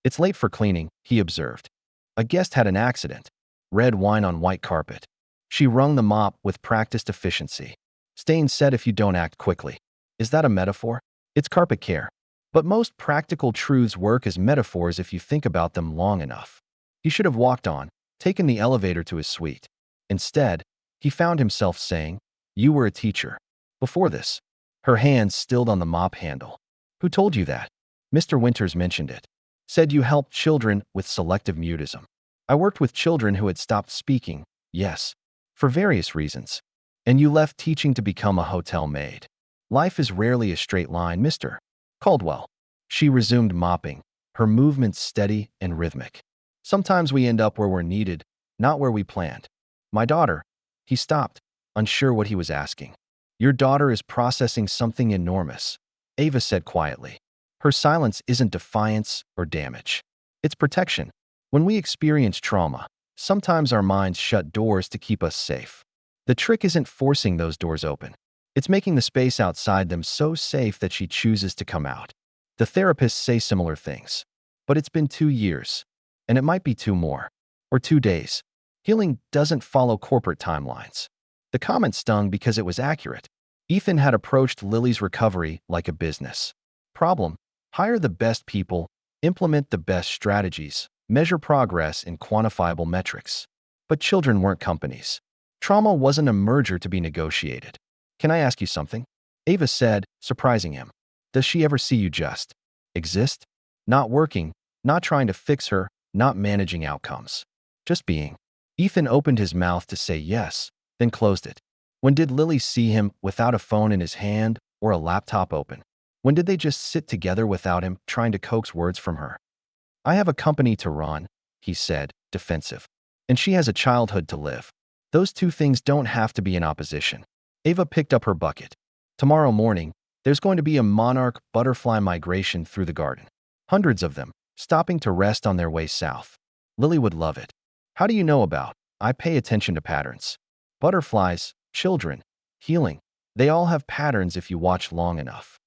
It's late for cleaning, he observed. A guest had an accident. Red wine on white carpet. She wrung the mop with practiced efficiency. Stain said if you don't act quickly. Is that a metaphor? It's carpet care. But most practical truths work as metaphors if you think about them long enough. He should have walked on, taken the elevator to his suite. Instead, he found himself saying, "You were a teacher. Before this." Her hands stilled on the mop handle. "Who told you that?" Mr. Winters mentioned it. Said you helped children with selective mutism. I worked with children who had stopped speaking, yes, for various reasons. And you left teaching to become a hotel maid. Life is rarely a straight line, Mr. Caldwell. She resumed mopping, her movements steady and rhythmic. Sometimes we end up where we're needed, not where we planned. My daughter. He stopped, unsure what he was asking. Your daughter is processing something enormous, Ava said quietly. Her silence isn't defiance or damage. It's protection. When we experience trauma, sometimes our minds shut doors to keep us safe. The trick isn't forcing those doors open. It's making the space outside them so safe that she chooses to come out. The therapists say similar things. But it's been 2 years. And it might be 2 more. Or 2 days. Healing doesn't follow corporate timelines. The comment stung because it was accurate. Ethan had approached Lily's recovery like a business. Problem: hire the best people, implement the best strategies, measure progress in quantifiable metrics. But children weren't companies. Trauma wasn't a merger to be negotiated. "Can I ask you something?" Ava said, surprising him. "Does she ever see you just exist? Not working, not trying to fix her, not managing outcomes. Just being." Ethan opened his mouth to say yes, then closed it. When did Lily see him without a phone in his hand or a laptop open? When did they just sit together without him trying to coax words from her? "I have a company to run," he said, defensive. "And she has a childhood to live. Those two things don't have to be in opposition." Ava picked up her bucket. "Tomorrow morning, there's going to be a monarch butterfly migration through the garden. Hundreds of them, stopping to rest on their way south. Lily would love it." "How do you know about?" "I pay attention to patterns. Butterflies, children, healing. They all have patterns if you watch long enough."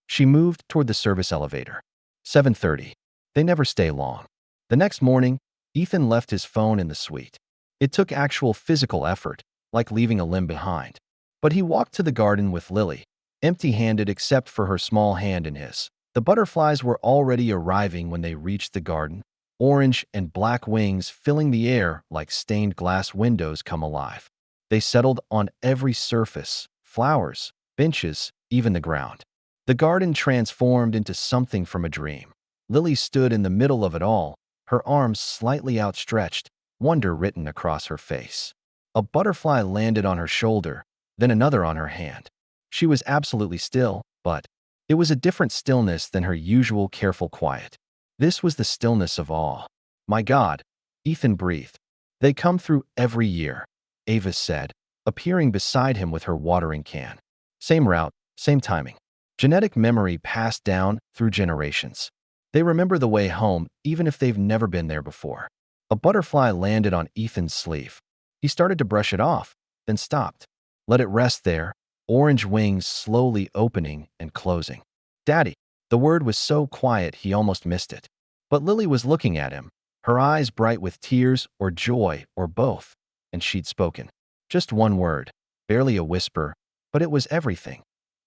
She moved toward the service elevator. 7:30. They never stay long. The next morning, Ethan left his phone in the suite. It took actual physical effort, like leaving a limb behind. But he walked to the garden with Lily, empty-handed except for her small hand in his. The butterflies were already arriving when they reached the garden, orange and black wings filling the air like stained glass windows come alive. They settled on every surface, flowers, benches, even the ground. The garden transformed into something from a dream. Lily stood in the middle of it all, her arms slightly outstretched, wonder written across her face. A butterfly landed on her shoulder, then another on her hand. She was absolutely still, but it was a different stillness than her usual careful quiet. This was the stillness of awe. "My God," Ethan breathed. "They come through every year," Ava said, appearing beside him with her watering can. "Same route, same timing. Genetic memory passed down through generations. They remember the way home even if they've never been there before." A butterfly landed on Ethan's sleeve. He started to brush it off, then stopped. Let it rest there, orange wings slowly opening and closing. "Daddy." The word was so quiet he almost missed it. But Lily was looking at him, her eyes bright with tears or joy or both, and she'd spoken. Just one word, barely a whisper, but it was everything.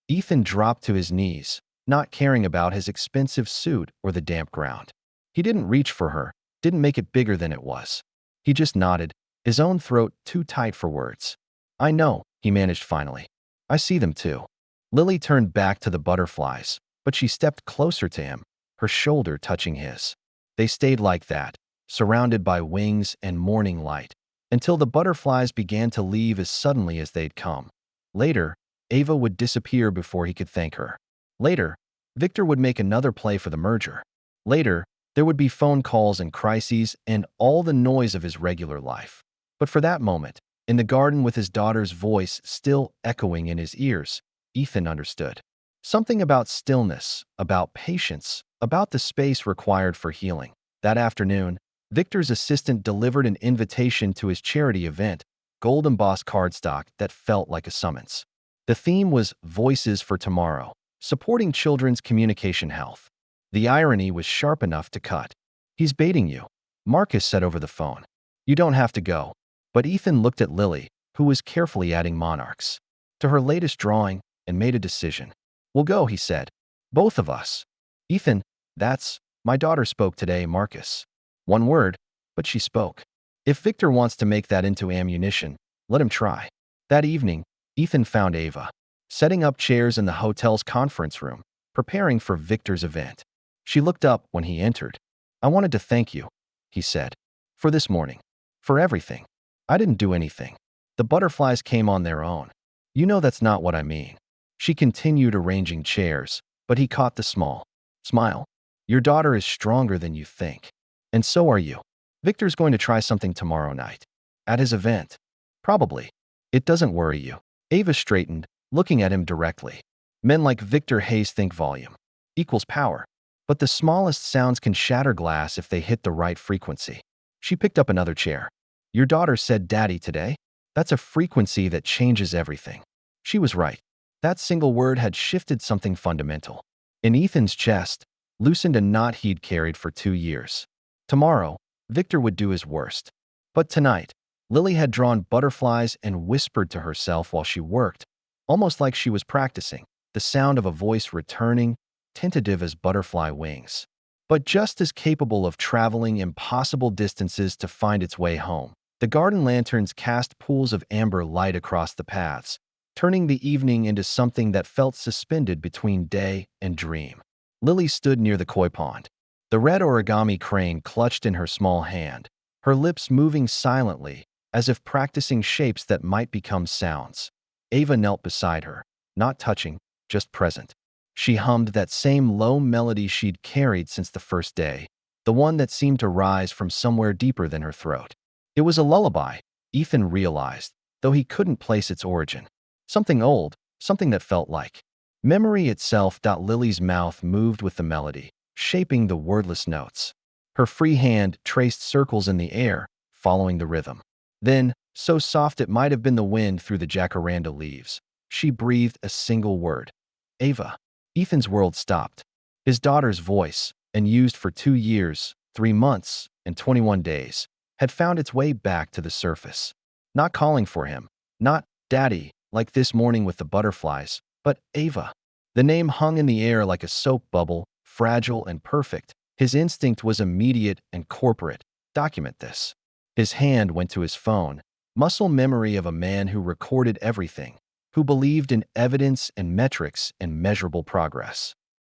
Ethan dropped to his knees, not caring about his expensive suit or the damp ground. He didn't reach for her, didn't make it bigger than it was. He just nodded, his own throat too tight for words. "I know," he managed finally. "I see them too." Lily turned back to the butterflies, but she stepped closer to him, her shoulder touching his. They stayed like that, surrounded by wings and morning light, until the butterflies began to leave as suddenly as they'd come. Later, Ava would disappear before he could thank her. Later, Victor would make another play for the merger. Later, there would be phone calls and crises and all the noise of his regular life. But for that moment, in the garden with his daughter's voice still echoing in his ears, Ethan understood. Something about stillness, about patience, about the space required for healing. That afternoon, Victor's assistant delivered an invitation to his charity event, gold embossed cardstock that felt like a summons. The theme was Voices for Tomorrow, supporting children's communication health. The irony was sharp enough to cut. "He's baiting you," Marcus said over the phone. "You don't have to go." But Ethan looked at Lily, who was carefully adding monarchs to her latest drawing, and made a decision. "We'll go," he said. "Both of us." "Ethan, that's—" "My daughter spoke today, Marcus." One word, but she spoke. If Victor wants to make that into ammunition, let him try. That evening, Ethan found Ava, setting up chairs in the hotel's conference room, preparing for Victor's event. She looked up when he entered. "I wanted to thank you," he said, "for this morning. For everything. I didn't do anything. The butterflies came on their own. You know that's not what I mean." She continued arranging chairs, but he caught the small smile. "Your daughter is stronger than you think. And so are you. Victor's going to try something tomorrow night. At his event. Probably. It doesn't worry you." Ava straightened, looking at him directly. "Men like Victor Hayes think volume equals power. But the smallest sounds can shatter glass if they hit the right frequency." She picked up another chair. "Your daughter said daddy today? That's a frequency that changes everything." She was right. That single word had shifted something fundamental. In Ethan's chest, loosened a knot he'd carried for 2 years. Tomorrow, Victor would do his worst. But tonight, Lily had drawn butterflies and whispered to herself while she worked, almost like she was practicing, the sound of a voice returning, tentative as butterfly wings, but just as capable of traveling impossible distances to find its way home. The garden lanterns cast pools of amber light across the paths, turning the evening into something that felt suspended between day and dream. Lily stood near the koi pond, the red origami crane clutched in her small hand, her lips moving silently, as if practicing shapes that might become sounds. Ava knelt beside her, not touching, just present. She hummed that same low melody she'd carried since the first day, the one that seemed to rise from somewhere deeper than her throat. It was a lullaby, Ethan realized, though he couldn't place its origin. Something old, something that felt like memory itself. Lily's mouth moved with the melody, shaping the wordless notes. Her free hand traced circles in the air, following the rhythm. Then, so soft it might have been the wind through the jacaranda leaves, she breathed a single word. Ava. Ethan's world stopped. His daughter's voice, unused for 2 years, 3 months, and 21 days, had found its way back to the surface. Not calling for him, not Daddy, like this morning with the butterflies, but Ava. The name hung in the air like a soap bubble, fragile and perfect. His instinct was immediate and corporate. Document this. His hand went to his phone, muscle memory of a man who recorded everything, who believed in evidence and metrics and measurable progress.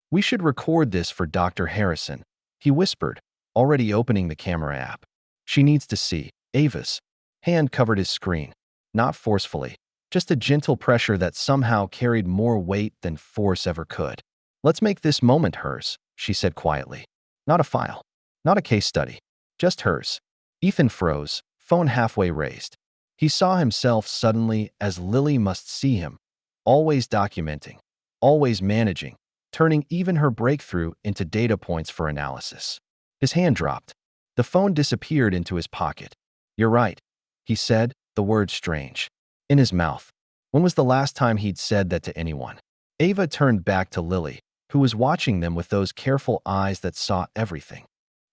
We should record this for Dr. Harrison, he whispered, already opening the camera app. She needs to see. Ava's hand covered his screen, not forcefully, just a gentle pressure that somehow carried more weight than force ever could. Let's make this moment hers, she said quietly. Not a file, not a case study, just hers. Ethan froze, phone halfway raised. He saw himself suddenly as Lily must see him, always documenting, always managing, turning even her breakthrough into data points for analysis. His hand dropped. The phone disappeared into his pocket. You're right, he said, the word strange, in his mouth. When was the last time he'd said that to anyone? Ava turned back to Lily, who was watching them with those careful eyes that saw everything.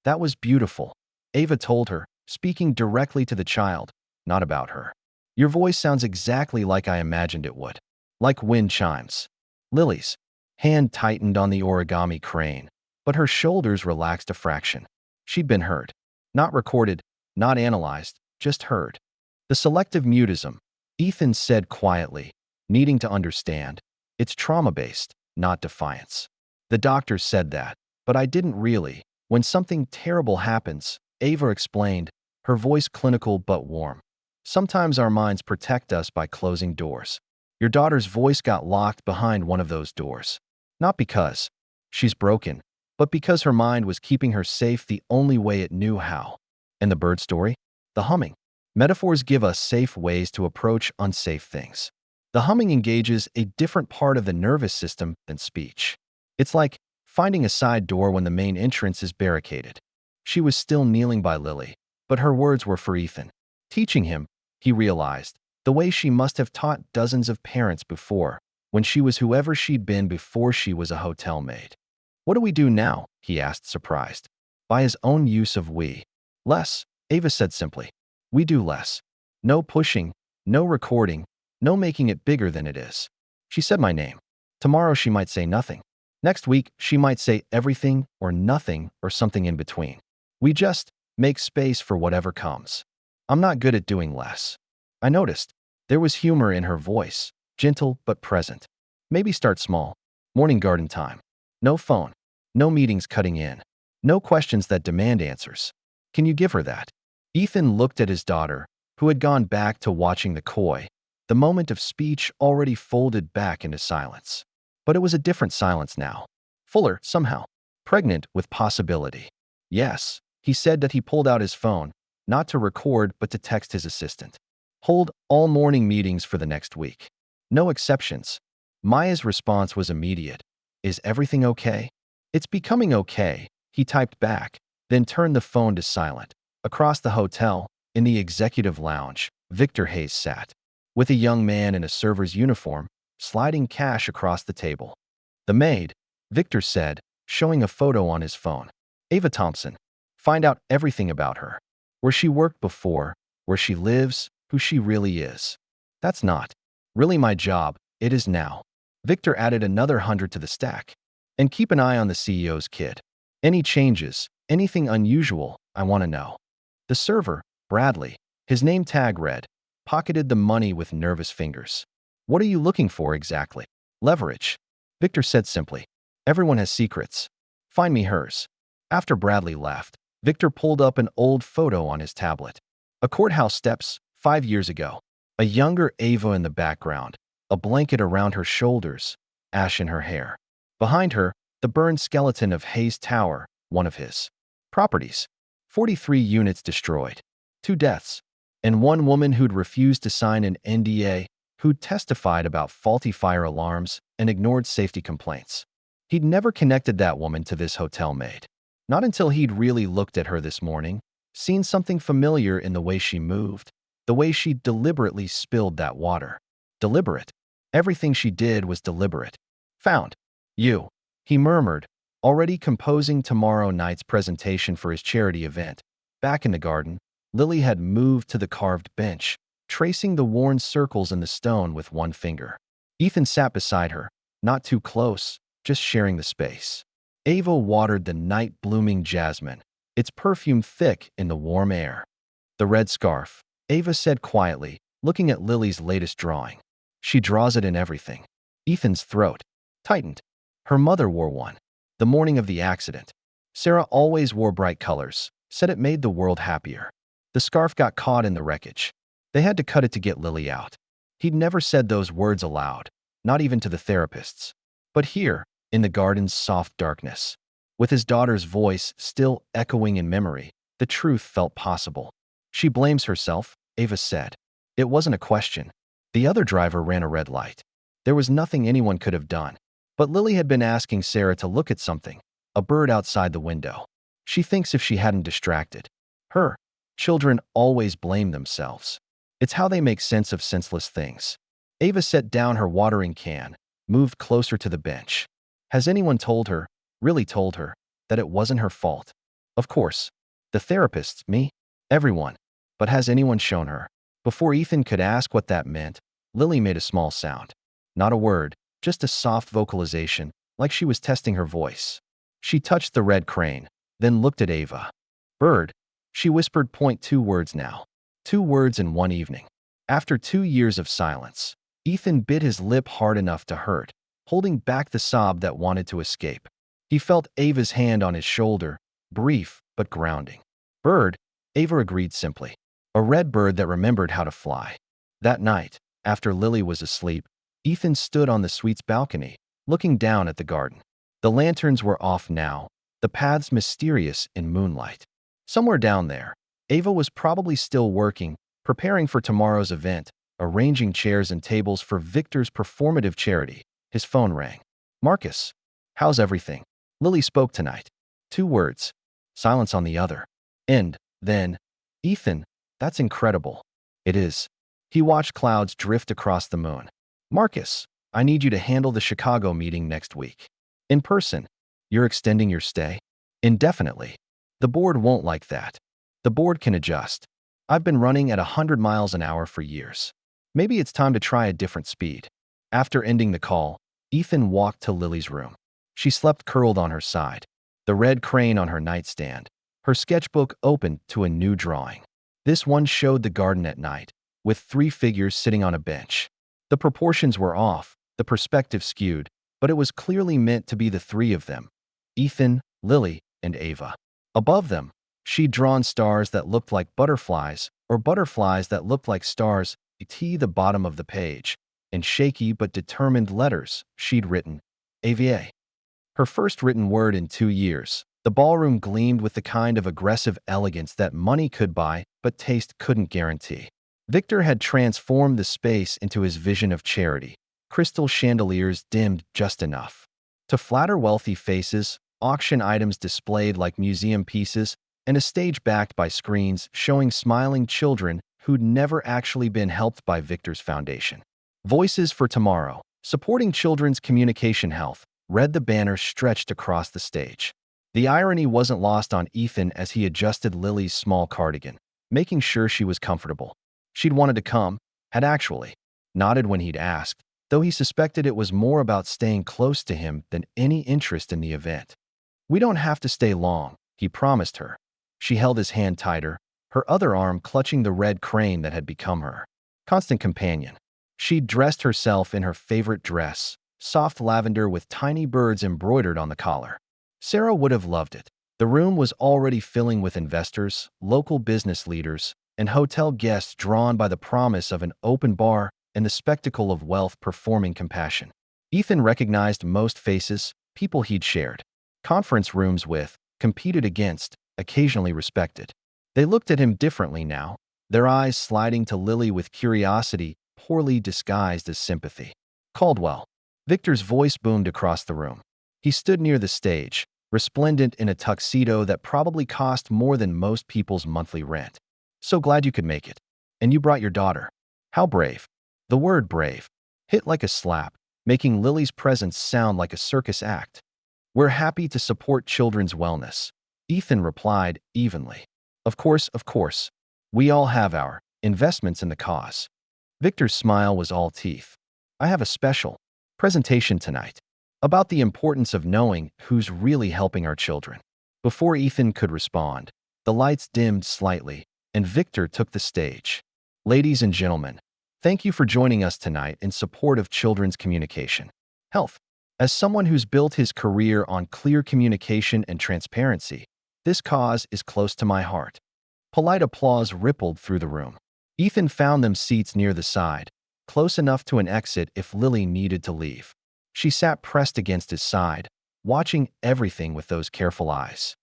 That was beautiful, Ava told her, speaking directly to the child, not about her. Your voice sounds exactly like I imagined it would. Like wind chimes. Lily's hand tightened on the origami crane, but her shoulders relaxed a fraction. She'd been heard. Not recorded, not analyzed, just heard. The selective mutism, Ethan said quietly, needing to understand. It's trauma-based, not defiance. The doctor said that, but I didn't really. When something terrible happens, Ava explained, her voice clinical but warm. Sometimes our minds protect us by closing doors. Your daughter's voice got locked behind one of those doors. Not because she's broken, but because her mind was keeping her safe the only way it knew how. And the bird story? The humming. Metaphors give us safe ways to approach unsafe things. The humming engages a different part of the nervous system than speech. It's like finding a side door when the main entrance is barricaded. She was still kneeling by Lily, but her words were for Ethan. Teaching him, he realized, the way she must have taught dozens of parents before, when she was whoever she'd been before she was a hotel maid. What do we do now? He asked, surprised. By his own use of we. Less, Ava said simply. We do less. No pushing, no recording, no making it bigger than it is. She said my name. Tomorrow she might say nothing. Next week she might say everything or nothing or something in between. We just make space for whatever comes. I'm not good at doing less. I noticed. There was humor in her voice, gentle but present. Maybe start small. Morning garden time. No phone. No meetings cutting in. No questions that demand answers. Can you give her that? Ethan looked at his daughter, who had gone back to watching the koi, the moment of speech already folded back into silence. But it was a different silence now. Fuller, somehow. Pregnant with possibility. Yes, he said that he pulled out his phone, not to record but to text his assistant. Hold all morning meetings for the next week. No exceptions. Maya's response was immediate. Is everything okay? It's becoming okay, he typed back, then turned the phone to silent. Across the hotel, in the executive lounge, Victor Hayes sat. With a young man in a server's uniform, sliding cash across the table. "The maid," Victor said, showing a photo on his phone. "Ava Thompson. Find out everything about her. Where she worked before, where she lives, who she really is." "That's not really my job." "It is now." Victor added another 100 to the stack. "And keep an eye on the CEO's kid. Any changes, anything unusual, I want to know." The server, Bradley, his name tag read, pocketed the money with nervous fingers. "What are you looking for exactly?" "Leverage," Victor said simply. "Everyone has secrets. Find me hers." After Bradley left, Victor pulled up an old photo on his tablet. A courthouse steps, 5 years ago. A younger Ava in the background, a blanket around her shoulders, ash in her hair. Behind her, the burned skeleton of Hayes Tower, one of his properties. 43 units destroyed, 2 deaths, and one woman who'd refused to sign an NDA, who'd testified about faulty fire alarms and ignored safety complaints. He'd never connected that woman to this hotel maid. Not until he'd really looked at her this morning, seen something familiar in the way she moved, the way she deliberately spilled that water. Deliberate. Everything she did was deliberate. "Found you," he murmured, already composing tomorrow night's presentation for his charity event. Back in the garden, Lily had moved to the carved bench, tracing the worn circles in the stone with one finger. Ethan sat beside her, not too close, just sharing the space. Ava watered the night-blooming jasmine, its perfume thick in the warm air. "The red scarf," Ava said quietly, looking at Lily's latest drawing. "She draws it in everything." Ethan's throat tightened. Her mother wore one. The morning of the accident. Sarah always wore bright colors, said it made the world happier. The scarf got caught in the wreckage. They had to cut it to get Lily out. He'd never said those words aloud, not even to the therapists. But here, in the garden's soft darkness, with his daughter's voice still echoing in memory, the truth felt possible. "She blames herself," Ava said. It wasn't a question. The other driver ran a red light. There was nothing anyone could have done. But Lily had been asking Sarah to look at something, a bird outside the window. She thinks if she hadn't distracted her, children always blame themselves. It's how they make sense of senseless things. Ava set down her watering can, moved closer to the bench. Has anyone told her, really told her, that it wasn't her fault? Of course. The therapists, me, everyone. But has anyone shown her? Before Ethan could ask what that meant, Lily made a small sound. Not a word, just a soft vocalization, like she was testing her voice. She touched the red crane, then looked at Ava. "Bird," she whispered. Point 2 words now. 2 words in one evening. After 2 years of silence, Ethan bit his lip hard enough to hurt, holding back the sob that wanted to escape. He felt Ava's hand on his shoulder, brief but grounding. "Bird," Ava agreed simply. A red bird that remembered how to fly. That night, after Lily was asleep, Ethan stood on the suite's balcony, looking down at the garden. The lanterns were off now, the paths mysterious in moonlight. Somewhere down there, Ava was probably still working, preparing for tomorrow's event, arranging chairs and tables for Victor's performative charity. His phone rang. "Marcus, how's everything?" Lily spoke tonight. 2 words. Silence on the other. And then, "Ethan, that's incredible." "It is." He watched clouds drift across the moon. "Marcus, I need you to handle the Chicago meeting next week. In person. You're extending your stay?" "Indefinitely." "The board won't like that." "The board can adjust. I've been running at 100 miles an hour for years. Maybe it's time to try a different speed." After ending the call, Ethan walked to Lily's room. She slept curled on her side, the red crane on her nightstand, her sketchbook open to a new drawing. This one showed the garden at night, with 3 figures sitting on a bench. The proportions were off, the perspective skewed, but it was clearly meant to be the 3 of them: Ethan, Lily, and Ava. Above them, she'd drawn stars that looked like butterflies, or butterflies that looked like stars. The bottom of the page, in shaky but determined letters, she'd written, "AVA." Her first written word in 2 years. The ballroom gleamed with the kind of aggressive elegance that money could buy, but taste couldn't guarantee. Victor had transformed the space into his vision of charity. Crystal chandeliers dimmed just enough to flatter wealthy faces, auction items displayed like museum pieces, and a stage backed by screens showing smiling children who'd never actually been helped by Victor's foundation. Voices for tomorrow. Supporting Children's Communication Health, read the banner stretched across the stage. The irony wasn't lost on Ethan as he adjusted Lily's small cardigan, making sure she was comfortable. She'd wanted to come, had actually nodded when he'd asked, though he suspected it was more about staying close to him than any interest in the event. "We don't have to stay long," he promised her. She held his hand tighter, her other arm clutching the red crane that had become her constant companion. She'd dressed herself in her favorite dress, soft lavender with tiny birds embroidered on the collar. Sarah would have loved it. The room was already filling with investors, local business leaders, and hotel guests drawn by the promise of an open bar and the spectacle of wealth performing compassion. Ethan recognized most faces, people he'd shared conference rooms with, competed against, occasionally respected. They looked at him differently now, their eyes sliding to Lily with curiosity, poorly disguised as sympathy. "Caldwell." Victor's voice boomed across the room. He stood near the stage, resplendent in a tuxedo that probably cost more than most people's monthly rent. "So glad you could make it. And you brought your daughter. How brave." The word brave hit like a slap, making Lily's presence sound like a circus act. "We're happy to support children's wellness," Ethan replied evenly. Of course. We all have our investments in the cause." Victor's smile was all teeth. "I have a special presentation tonight about the importance of knowing who's really helping our children." Before Ethan could respond, the lights dimmed slightly, and Victor took the stage. "Ladies and gentlemen, thank you for joining us tonight in support of children's communication health. As someone who's built his career on clear communication and transparency, this cause is close to my heart." Polite applause rippled through the room. Ethan found them seats near the side, close enough to an exit if Lily needed to leave. She sat pressed against his side, watching everything with those careful eyes.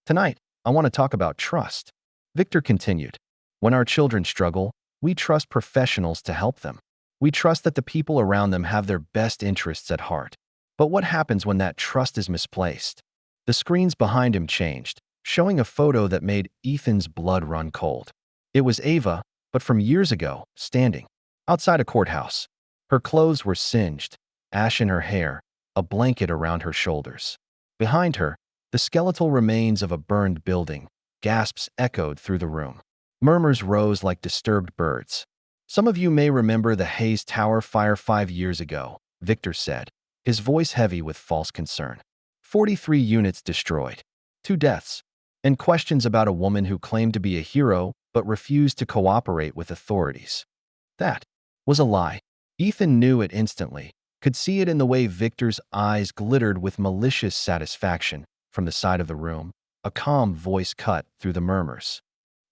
"Tonight, I want to talk about trust," Victor continued. "When our children struggle, we trust professionals to help them. We trust that the people around them have their best interests at heart. But what happens when that trust is misplaced?" The screens behind him changed, showing a photo that made Ethan's blood run cold. It was Ava, but from years ago, standing outside a courthouse. Her clothes were singed, ash in her hair, a blanket around her shoulders. Behind her, the skeletal remains of a burned building. Gasps echoed through the room. Murmurs rose like disturbed birds. "Some of you may remember the Hayes Tower fire 5 years ago," Victor said, his voice heavy with false concern. 43 units destroyed, 2 deaths, and questions about a woman who claimed to be a hero but refused to cooperate with authorities. That was a lie. Ethan knew it instantly, could see it in the way Victor's eyes glittered with malicious satisfaction. From the side of the room, a calm voice cut through the murmurs.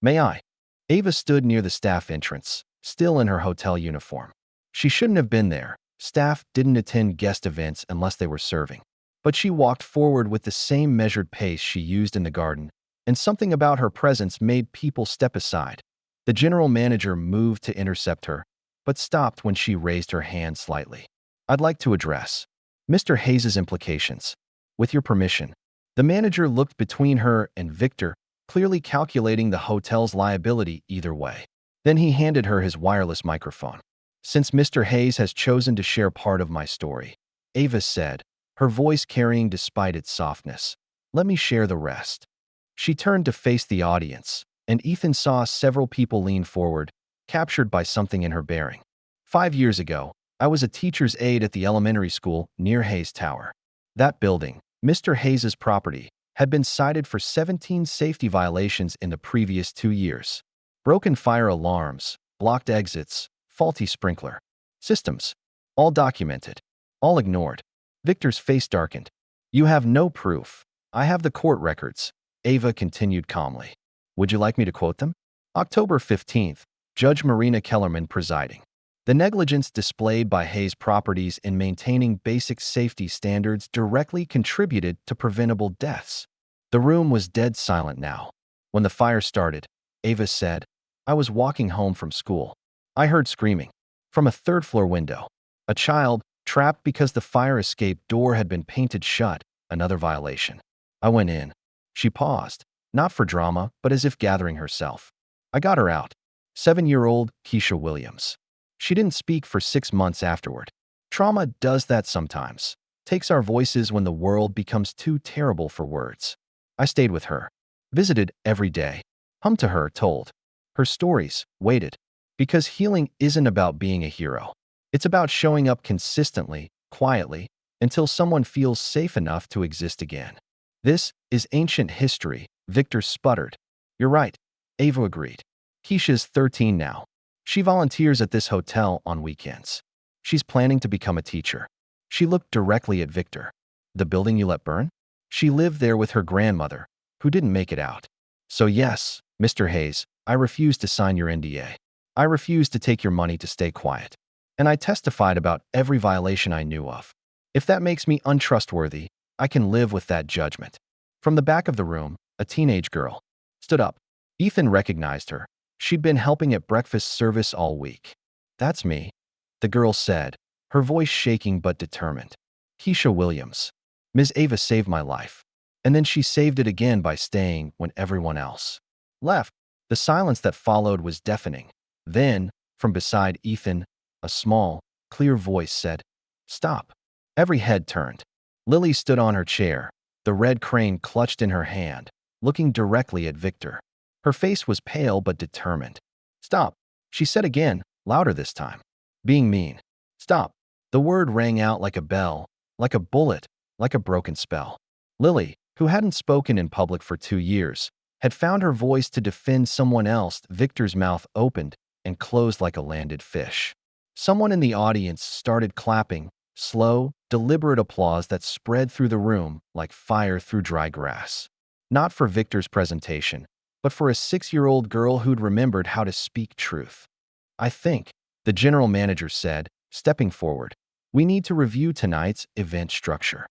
"May I?" Ava stood near the staff entrance, still in her hotel uniform. She shouldn't have been there. Staff didn't attend guest events unless they were serving. But she walked forward with the same measured pace she used in the garden, and something about her presence made people step aside. The general manager moved to intercept her, but stopped when she raised her hand slightly. "I'd like to address Mr. Hayes's implications. With your permission." The manager looked between her and Victor, clearly calculating the hotel's liability either way. Then he handed her his wireless microphone. "Since Mr. Hayes has chosen to share part of my story," Ava said, her voice carrying despite its softness, "let me share the rest." She turned to face the audience, and Ethan saw several people lean forward, captured by something in her bearing. 5 years ago, I was a teacher's aide at the elementary school near Hayes Tower. That building, Mr. Hayes's property, had been cited for 17 safety violations in the previous 2 years. Broken fire alarms, blocked exits, faulty sprinkler systems. All documented, all ignored. Victor's face darkened. "You have no proof. I have the court records," Ava continued calmly. "Would you like me to quote them?" October 15th, Judge Marina Kellerman presiding. "The negligence displayed by Hayes Properties in maintaining basic safety standards directly contributed to preventable deaths." The room was dead silent now. When the fire started, Ava said, "I was walking home from school. I heard screaming from a third-floor window. A child, trapped because the fire escape door had been painted shut, another violation. I went in." She paused, not for drama, but as if gathering herself. "I got her out. 7-year-old Keisha Williams. She didn't speak for 6 months afterward. Trauma does that sometimes. Takes our voices when the world becomes too terrible for words. I stayed with her. Visited every day. Hummed to her, told her stories, waited. Because healing isn't about being a hero. It's about showing up consistently, quietly, until someone feels safe enough to exist again. This is ancient history, Victor sputtered. You're right, Ava agreed. Keisha's 13 now. She volunteers at this hotel on weekends. She's planning to become a teacher. She looked directly at Victor. The building you let burn? She lived there with her grandmother, who didn't make it out. So yes, Mr. Hayes, I refuse to sign your NDA. I refuse to take your money to stay quiet. And I testified about every violation I knew of. If that makes me untrustworthy, I can live with that judgment. From the back of the room, a teenage girl stood up. Ethan recognized her. She'd been helping at breakfast service all week. That's me, the girl said, her voice shaking but determined. Keisha Williams. Ms. Ava saved my life. And then she saved it again by staying when everyone else left. The silence that followed was deafening. Then, from beside Ethan, a small, clear voice said, "Stop." Every head turned. Lily stood on her chair, the red crane clutched in her hand, looking directly at Victor. Her face was pale but determined. "Stop," she said again, louder this time. "Being mean. Stop." The word rang out like a bell, like a bullet, like a broken spell. Lily, who hadn't spoken in public for 2 years, had found her voice to defend someone else. Victor's mouth opened and closed like a landed fish. Someone in the audience started clapping, slow, deliberate applause that spread through the room like fire through dry grass. Not for Victor's presentation, but for a 6-year-old girl who'd remembered how to speak truth. "I think," the general manager said, stepping forward, "we need to review tonight's event structure."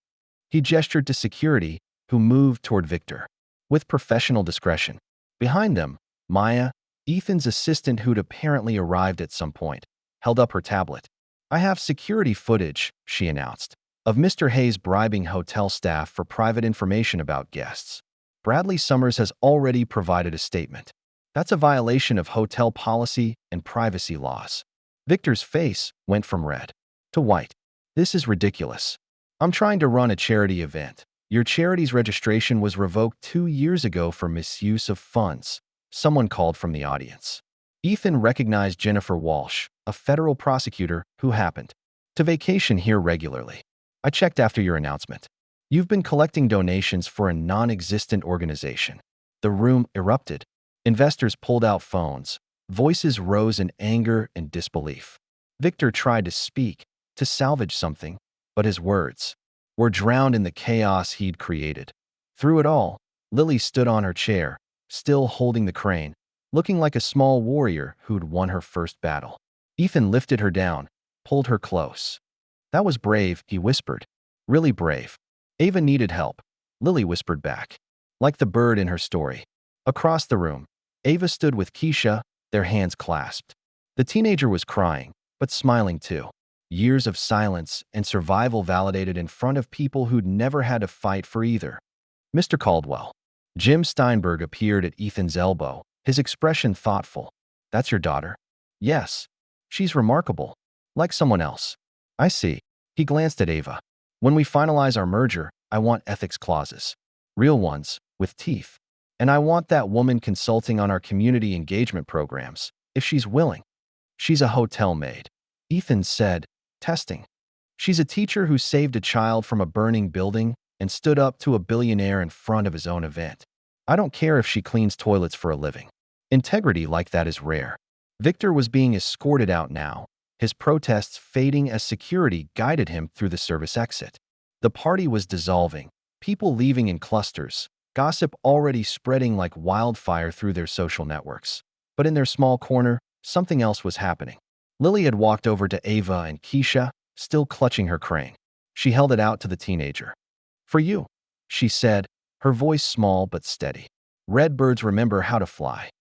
He gestured to security, who moved toward Victor with professional discretion. Behind them, Maya, Ethan's assistant who'd apparently arrived at some point, held up her tablet. "I have security footage," she announced, "of Mr. Hayes bribing hotel staff for private information about guests. Bradley Summers has already provided a statement. That's a violation of hotel policy and privacy laws." Victor's face went from red to white. "This is ridiculous. I'm trying to run a charity event. Your charity's registration was revoked 2 years ago for misuse of funds," someone called from the audience. Ethan recognized Jennifer Walsh, a federal prosecutor who happened to vacation here regularly. "I checked after your announcement. You've been collecting donations for a non-existent organization." The room erupted. Investors pulled out phones. Voices rose in anger and disbelief. Victor tried to speak, to salvage something, but his words were drowned in the chaos he'd created. Through it all, Lily stood on her chair, still holding the crane, looking like a small warrior who'd won her first battle. Ethan lifted her down, pulled her close. "That was brave," he whispered. "Really brave." "Ava needed help," Lily whispered back, like the bird in her story. Across the room, Ava stood with Keisha, their hands clasped. The teenager was crying, but smiling too. Years of silence and survival validated in front of people who'd never had to fight for either. "Mr. Caldwell." Jim Steinberg appeared at Ethan's elbow, his expression thoughtful. "That's your daughter?" "Yes. She's remarkable. Like someone else." "I see." He glanced at Ava. "When we finalize our merger, I want ethics clauses. Real ones, with teeth. And I want that woman consulting on our community engagement programs, if she's willing." "She's a hotel maid," Ethan said, testing. "She's a teacher who saved a child from a burning building and stood up to a billionaire in front of his own event. I don't care if she cleans toilets for a living. Integrity like that is rare." Victor was being escorted out now, his protests fading as security guided him through the service exit. The party was dissolving, people leaving in clusters, gossip already spreading like wildfire through their social networks. But in their small corner, something else was happening. Lily had walked over to Ava and Keisha, still clutching her crane. She held it out to the teenager. "For you," she said, her voice small but steady. "Red birds remember how to fly."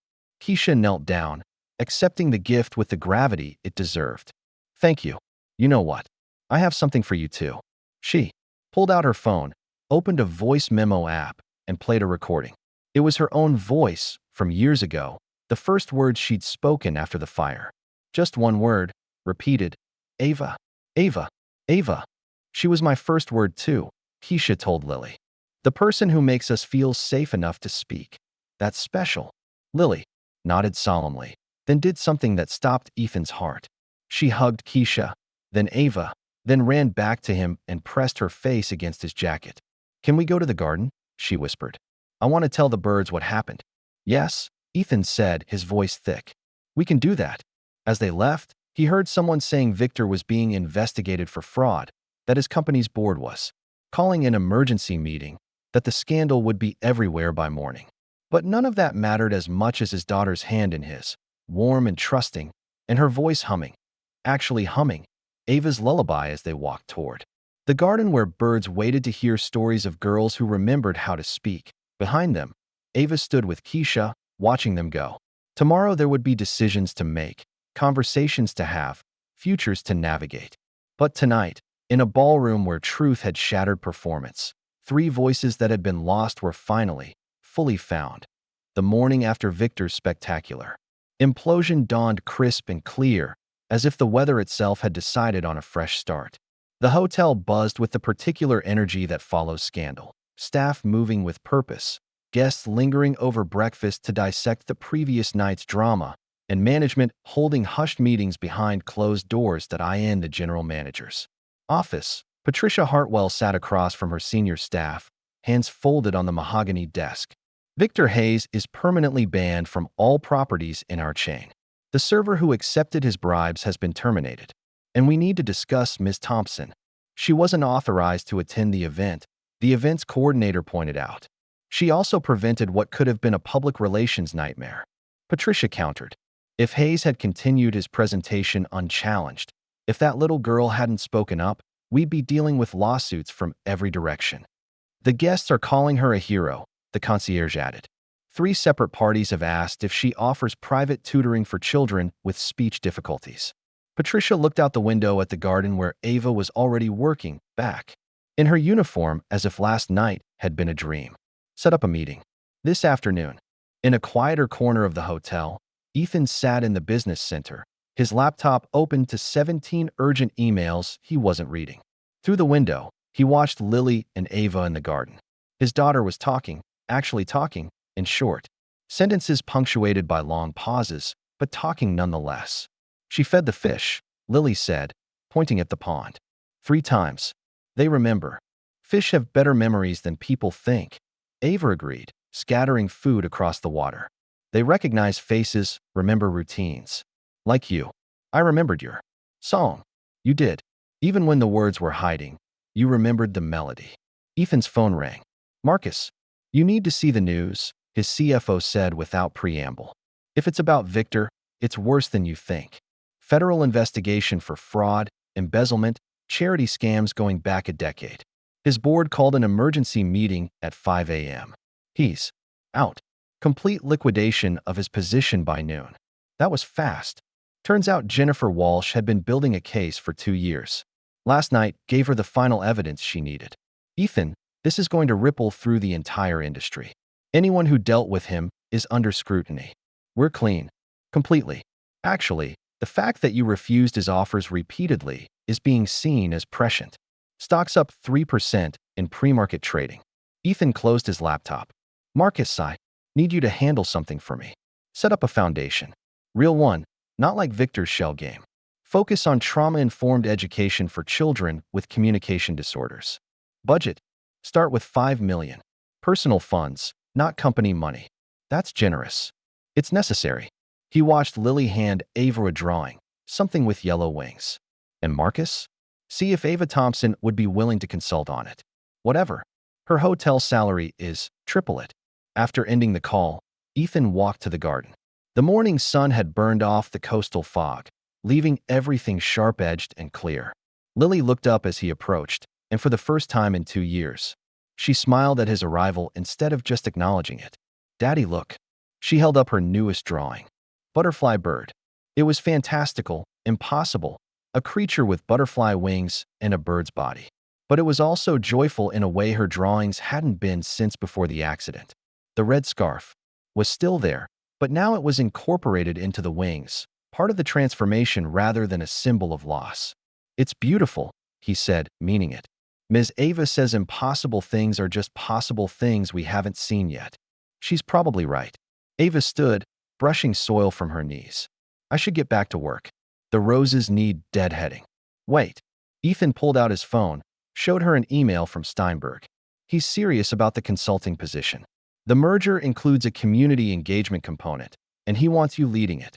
Keisha knelt down, accepting the gift with the gravity it deserved. "Thank you. You know what? I have something for you too." She pulled out her phone, opened a voice memo app, and played a recording. It was her own voice from years ago, the first words she'd spoken after the fire. Just one word, repeated, "Ava, Ava." Ava. She was my first word too, Keisha told Lily. The person who makes us feel safe enough to speak. That's special. Lily nodded solemnly, then did something that stopped Ethan's heart. She hugged Keisha, then Ava, then ran back to him and pressed her face against his jacket. Can we go to the garden? She whispered. I want to tell the birds what happened. Yes, Ethan said, his voice thick. We can do that. As they left, he heard someone saying Victor was being investigated for fraud, that his company's board was calling an emergency meeting, that the scandal would be everywhere by morning. But none of that mattered as much as his daughter's hand in his, warm and trusting, and her voice humming, actually humming, Ava's lullaby as they walked toward the garden where birds waited to hear stories of girls who remembered how to speak. Behind them, Ava stood with Keisha, watching them go. Tomorrow there would be decisions to make, conversations to have, futures to navigate. But tonight, in a ballroom where truth had shattered performance, three voices that had been lost were finally, fully found. The morning after Victor's spectacular implosion dawned crisp and clear, as if the weather itself had decided on a fresh start. The hotel buzzed with the particular energy that follows scandal. Staff moving with purpose, guests lingering over breakfast to dissect the previous night's drama, and management holding hushed meetings behind closed doors that in the general manager's office. Patricia Hartwell sat across from her senior staff, hands folded on the mahogany desk. Victor Hayes is permanently banned from all properties in our chain. The server who accepted his bribes has been terminated. And we need to discuss Ms. Thompson. She wasn't authorized to attend the event's coordinator pointed out. She also prevented what could have been a public relations nightmare. Patricia countered. If Hayes had continued his presentation unchallenged, if that little girl hadn't spoken up, we'd be dealing with lawsuits from every direction. The guests are calling her a hero, the concierge added. 3 separate parties have asked if she offers private tutoring for children with speech difficulties. Patricia looked out the window at the garden where Ava was already working, back in her uniform as if last night had been a dream. Set up a meeting. This afternoon, in a quieter corner of the hotel, Ethan sat in the business center, his laptop open to 17 urgent emails he wasn't reading. Through the window, he watched Lily and Ava in the garden. His daughter was talking, actually talking, in short sentences punctuated by long pauses, but talking nonetheless. She fed the fish, Lily said, pointing at the pond. 3 times. They remember. Fish have better memories than people think. Ava agreed, scattering food across the water. They recognize faces, remember routines. Like you. I remembered your song. You did. Even when the words were hiding, you remembered the melody. Ethan's phone rang. Marcus, you need to see the news, his CFO said without preamble. If it's about Victor, it's worse than you think. Federal investigation for fraud, embezzlement, charity scams going back a decade. His board called an emergency meeting at 5 a.m. He's out. Complete liquidation of his position by noon. That was fast. Turns out Jennifer Walsh had been building a case for 2 years. Last night gave her the final evidence she needed. Ethan, this is going to ripple through the entire industry. Anyone who dealt with him is under scrutiny. We're clean. Completely. Actually, the fact that you refused his offers repeatedly is being seen as prescient. Stocks up 3% in pre-market trading. Ethan closed his laptop. Marcus, I need you to handle something for me. Set up a foundation. Real one, not like Victor's shell game. Focus on trauma-informed education for children with communication disorders. Budget. Start with $5 million. Personal funds, not company money. That's generous. It's necessary. He watched Lily hand Ava a drawing, something with yellow wings. And Marcus? See if Ava Thompson would be willing to consult on it. Whatever. Her hotel salary is triple it. After ending the call, Ethan walked to the garden. The morning sun had burned off the coastal fog, leaving everything sharp-edged and clear. Lily looked up as he approached, and for the first time in 2 years, she smiled at his arrival instead of just acknowledging it. Daddy, look. She held up her newest drawing. Butterfly bird. It was fantastical, impossible, a creature with butterfly wings and a bird's body. But it was also joyful in a way her drawings hadn't been since before the accident. The red scarf was still there, but now it was incorporated into the wings, part of the transformation rather than a symbol of loss. It's beautiful, he said, meaning it. Ms. Ava says impossible things are just possible things we haven't seen yet. She's probably right. Ava stood, brushing soil from her knees. I should get back to work. The roses need deadheading. Wait. Ethan pulled out his phone, showed her an email from Steinberg. He's serious about the consulting position. The merger includes a community engagement component, and he wants you leading it.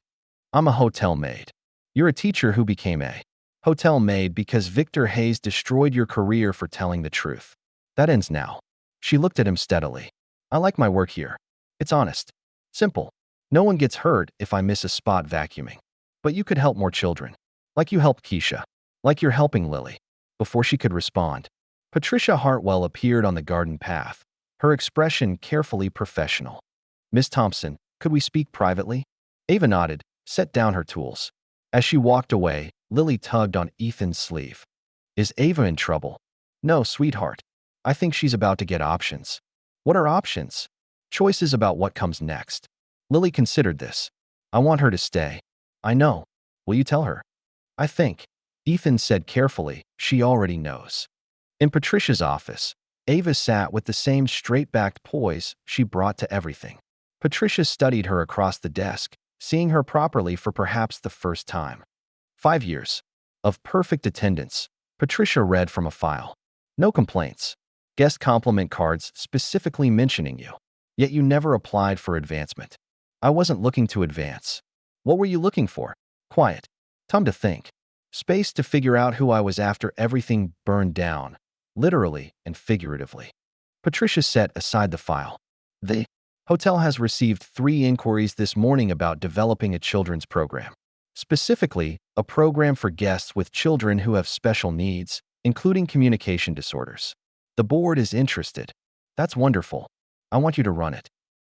I'm a hotel maid. You're a teacher who became a hotel maid because Victor Hayes destroyed your career for telling the truth. That ends now. She looked at him steadily. I like my work here. It's honest. Simple. No one gets hurt if I miss a spot vacuuming. But you could help more children. Like you helped Keisha. Like you're helping Lily. Before she could respond, Patricia Hartwell appeared on the garden path, her expression carefully professional. Miss Thompson, could we speak privately? Ava nodded, set down her tools. As she walked away, Lily tugged on Ethan's sleeve. Is Ava in trouble? No, sweetheart. I think she's about to get options. What are options? Choices about what comes next. Lily considered this. I want her to stay. I know. Will you tell her? I think. Ethan said carefully, she already knows. In Patricia's office, Ava sat with the same straight-backed poise she brought to everything. Patricia studied her across the desk, seeing her properly for perhaps the first time. 5 years of perfect attendance, Patricia read from a file. No complaints. Guest compliment cards specifically mentioning you. Yet you never applied for advancement. I wasn't looking to advance. What were you looking for? Quiet. Time to think. Space to figure out who I was after everything burned down, literally and figuratively. Patricia set aside the file. The hotel has received 3 inquiries this morning about developing a children's program. Specifically, a program for guests with children who have special needs, including communication disorders. The board is interested. That's wonderful. I want you to run it.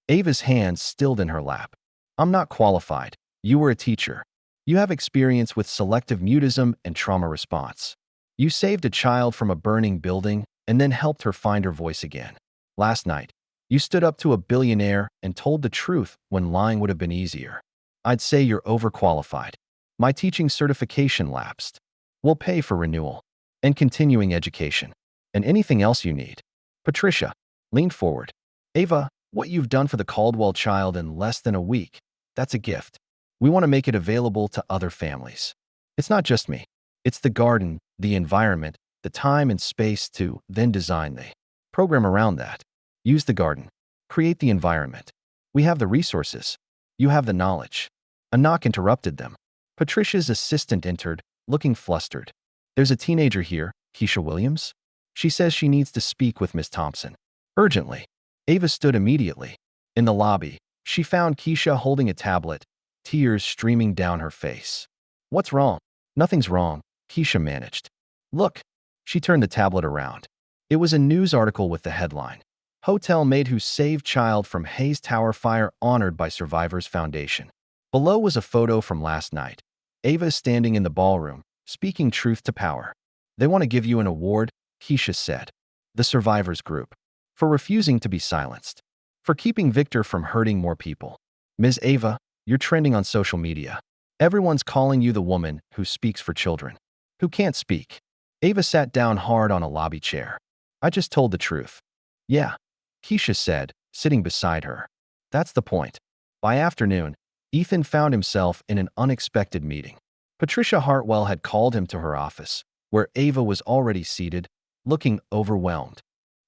Ava's hands stilled in her lap. I'm not qualified. You were a teacher. You have experience with selective mutism and trauma response. You saved a child from a burning building and then helped her find her voice again. Last night, you stood up to a billionaire and told the truth when lying would have been easier. I'd say you're overqualified. My teaching certification lapsed. We'll pay for renewal and continuing education and anything else you need. Patricia leaned forward. Ava, what you've done for the Caldwell child in less than a week, that's a gift. We want to make it available to other families. It's not just me. It's the garden, the environment, the time and space to then design the program around that. Use the garden. Create the environment. We have the resources. You have the knowledge. A knock interrupted them. Patricia's assistant entered, looking flustered. There's a teenager here, Keisha Williams. She says she needs to speak with Miss Thompson. Urgently. Ava stood immediately. In the lobby, she found Keisha holding a tablet, tears streaming down her face. What's wrong? Nothing's wrong, Keisha managed. Look. She turned the tablet around. It was a news article with the headline, Hotel Maid Who Saved Child from Hayes Tower Fire Honored by Survivors Foundation. Below was a photo from last night. Ava is standing in the ballroom, speaking truth to power. They want to give you an award, Keisha said. The Survivors Group. For refusing to be silenced. For keeping Victor from hurting more people. Ms. Ava, you're trending on social media. Everyone's calling you the woman who speaks for children. Who can't speak. Ava sat down hard on a lobby chair. I just told the truth. Yeah, Keisha said, sitting beside her. That's the point. By afternoon, Ethan found himself in an unexpected meeting. Patricia Hartwell had called him to her office, where Ava was already seated, looking overwhelmed.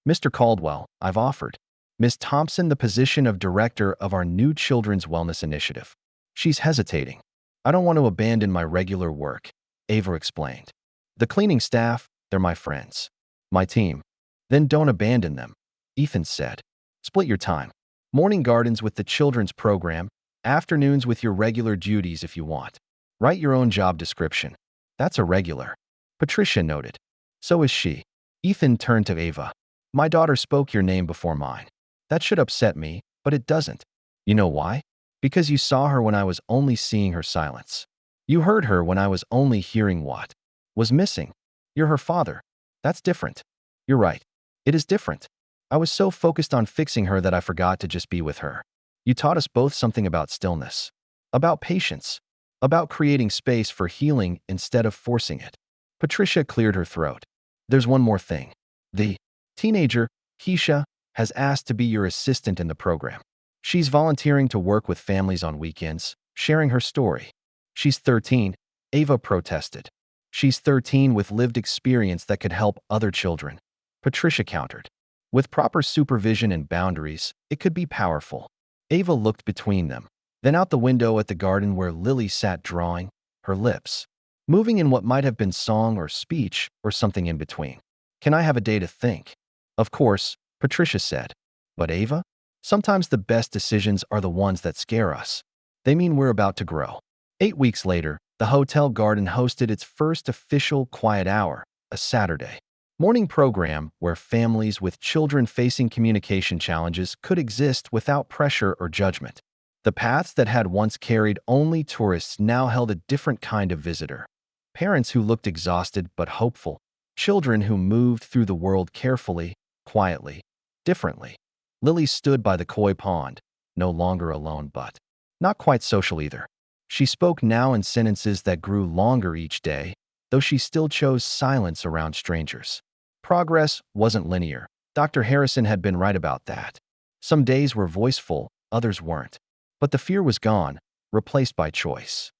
Mr. Caldwell, I've offered Ms. Thompson the position of director of our new Children's Wellness Initiative. She's hesitating. I don't want to abandon my regular work, Ava explained. The cleaning staff, they're my friends. My team. Then don't abandon them, Ethan said. Split your time. Morning gardens with the children's program, afternoons with your regular duties if you want. Write your own job description. That's irregular. Patricia noted. So is she. Ethan turned to Ava. My daughter spoke your name before mine. That should upset me, but it doesn't. You know why? Because you saw her when I was only seeing her silence. You heard her when I was only hearing what was missing. You're her father. That's different. You're right. It is different. I was so focused on fixing her that I forgot to just be with her. You taught us both something about stillness. About patience. About creating space for healing instead of forcing it. Patricia cleared her throat. There's one more thing. The teenager, Keisha, has asked to be your assistant in the program. She's volunteering to work with families on weekends, sharing her story. She's 13, Ava protested. She's 13 with lived experience that could help other children. Patricia countered. With proper supervision and boundaries, it could be powerful. Ava looked between them, then out the window at the garden where Lily sat drawing, her lips moving in what might have been song or speech or something in between. Can I have a day to think? Of course, Patricia said. But Ava? Sometimes the best decisions are the ones that scare us. They mean we're about to grow. 8 weeks later, the hotel garden hosted its first official quiet hour, a Saturday morning program where families with children facing communication challenges could exist without pressure or judgment. The paths that had once carried only tourists now held a different kind of visitor. Parents who looked exhausted but hopeful. Children who moved through the world carefully, quietly, differently. Lily stood by the koi pond, no longer alone but not quite social either. She spoke now in sentences that grew longer each day, though she still chose silence around strangers. Progress wasn't linear. Dr. Harrison had been right about that. Some days were voiceful, others weren't. But the fear was gone, replaced by choice.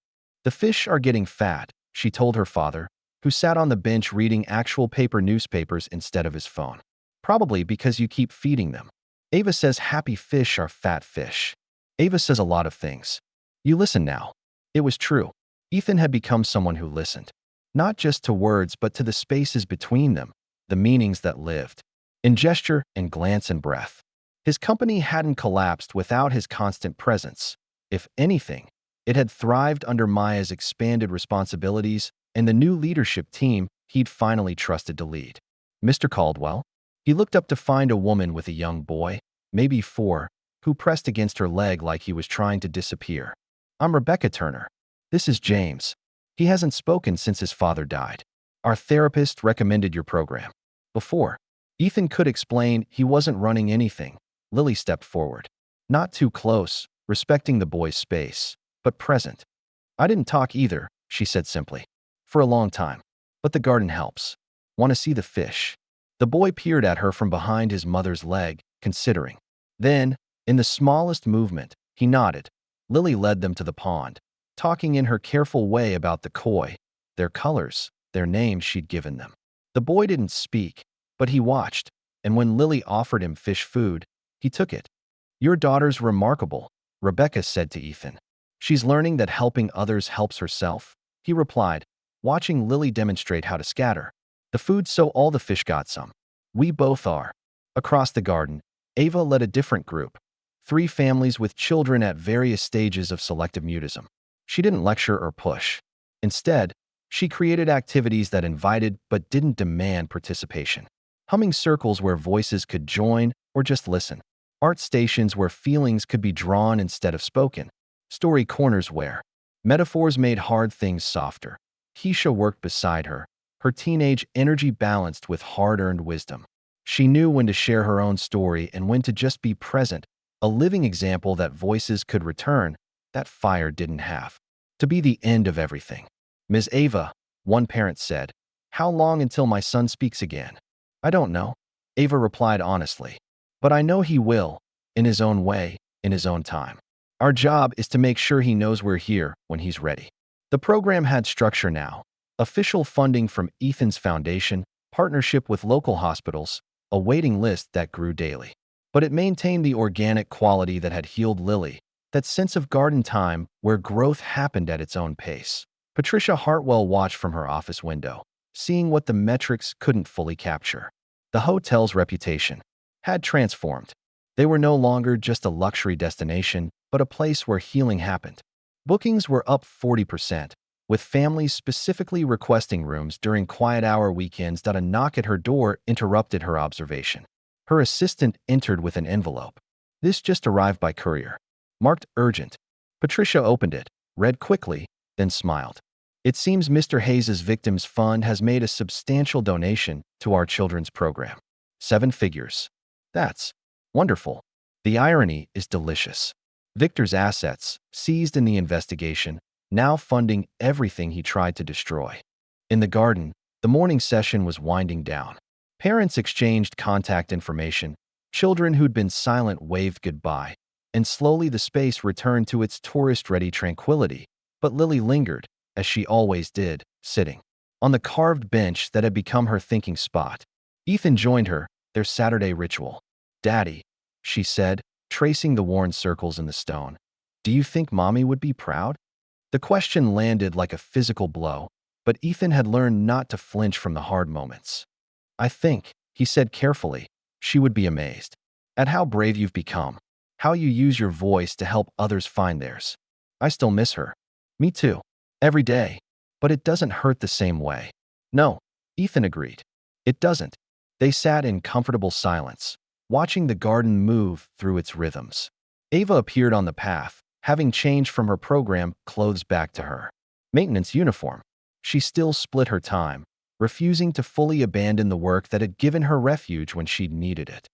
The fish are getting fat, she told her father, who sat on the bench reading actual paper newspapers instead of his phone. Probably because you keep feeding them. Ava says happy fish are fat fish. Ava says a lot of things. You listen now. It was true. Ethan had become someone who listened. Not just to words but to the spaces between them, the meanings that lived. In gesture and glance and breath. His company hadn't collapsed without his constant presence. If anything, it had thrived under Maya's expanded responsibilities and the new leadership team he'd finally trusted to lead. Mr. Caldwell? He looked up to find a woman with a young boy, maybe 4, who pressed against her leg like he was trying to disappear. I'm Rebecca Turner. This is James. He hasn't spoken since his father died. Our therapist recommended your program. Before Ethan could explain, he wasn't running anything. Lily stepped forward. Not too close, respecting the boy's space, but present. I didn't talk either, she said simply. For a long time. But the garden helps. Want to see the fish? The boy peered at her from behind his mother's leg, considering. Then, in the smallest movement, he nodded. Lily led them to the pond, talking in her careful way about the koi, their colors, their names she'd given them. The boy didn't speak, but he watched, and when Lily offered him fish food, he took it. Your daughter's remarkable, Rebecca said to Ethan. She's learning that helping others helps herself, he replied, watching Lily demonstrate how to scatter the food so all the fish got some. We both are. Across the garden, Ava led a different group. 3 families with children at various stages of selective mutism. She didn't lecture or push. Instead, she created activities that invited but didn't demand participation. Humming circles where voices could join or just listen. Art stations where feelings could be drawn instead of spoken. Story corners where metaphors made hard things softer. Keisha worked beside her, her teenage energy balanced with hard-earned wisdom. She knew when to share her own story and when to just be present, a living example that voices could return, that fire didn't have to be the end of everything. Ms. Ava, one parent said, how long until my son speaks again? I don't know, Ava replied honestly. But I know he will, in his own way, in his own time. Our job is to make sure he knows we're here when he's ready. The program had structure now. Official funding from Ethan's foundation, partnership with local hospitals, a waiting list that grew daily. But it maintained the organic quality that had healed Lily, that sense of garden time where growth happened at its own pace. Patricia Hartwell watched from her office window, seeing what the metrics couldn't fully capture. The hotel's reputation had transformed. They were no longer just a luxury destination, but a place where healing happened. Bookings were up 40%, with families specifically requesting rooms during quiet hour weekends. A knock at her door interrupted her observation. Her assistant entered with an envelope. This just arrived by courier. Marked urgent. Patricia opened it, read quickly, then smiled. It seems Mr. Hayes's Victims Fund has made a substantial donation to our children's program. 7 figures. That's wonderful. The irony is delicious. Victor's assets, seized in the investigation, now funding everything he tried to destroy. In the garden, The morning session was winding down. Parents exchanged contact information. Children who'd been silent waved goodbye, and slowly the space returned to its tourist-ready tranquility. But Lily lingered, as she always did, sitting on the carved bench that had become her thinking spot. Ethan joined her, their Saturday ritual. "Daddy," she said, tracing the worn circles in the stone. "Do you think Mommy would be proud?" The question landed like a physical blow, but Ethan had learned not to flinch from the hard moments. "I think," he said carefully, "she would be amazed at how brave you've become, how you use your voice to help others find theirs. I still miss her." "Me too. Every day. But it doesn't hurt the same way." "No," Ethan agreed. "It doesn't." They sat in comfortable silence, watching the garden move through its rhythms. Ava appeared on the path, having changed from her program clothes back to her maintenance uniform. She still split her time, refusing to fully abandon the work that had given her refuge when she'd needed it.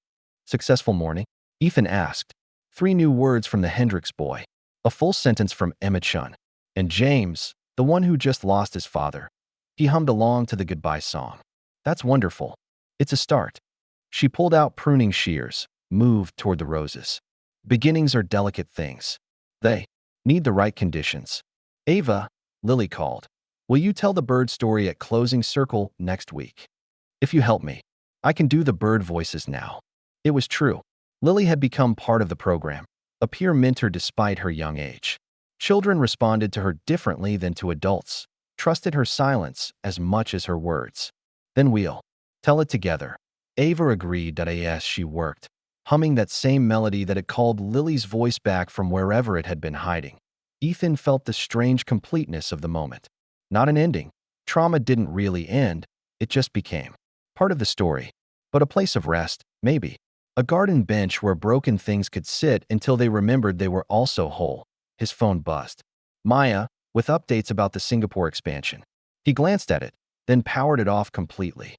"Successful morning?" Ethan asked. 3 new words from the Hendricks boy, a full sentence from Emma Chun, and James, the one who just lost his father. He hummed along to the goodbye song. "That's wonderful. It's a start." She pulled out pruning shears, moved toward the roses. "Beginnings are delicate things. They need the right conditions." "Ava," Lily called, "will you tell the bird story at closing circle next week? If you help me, I can do the bird voices now." It was true. Lily had become part of the program, a peer mentor despite her young age. Children responded to her differently than to adults, trusted her silence as much as her words. "Then we'll tell it together." Ava agreed that as she worked, humming that same melody that had called Lily's voice back from wherever it had been hiding. Ethan felt the strange completeness of the moment. Not an ending. Trauma didn't really end, it just became part of the story. But a place of rest, maybe. A garden bench where broken things could sit until they remembered they were also whole. His phone buzzed. Maya, with updates about the Singapore expansion. He glanced at it, then powered it off completely.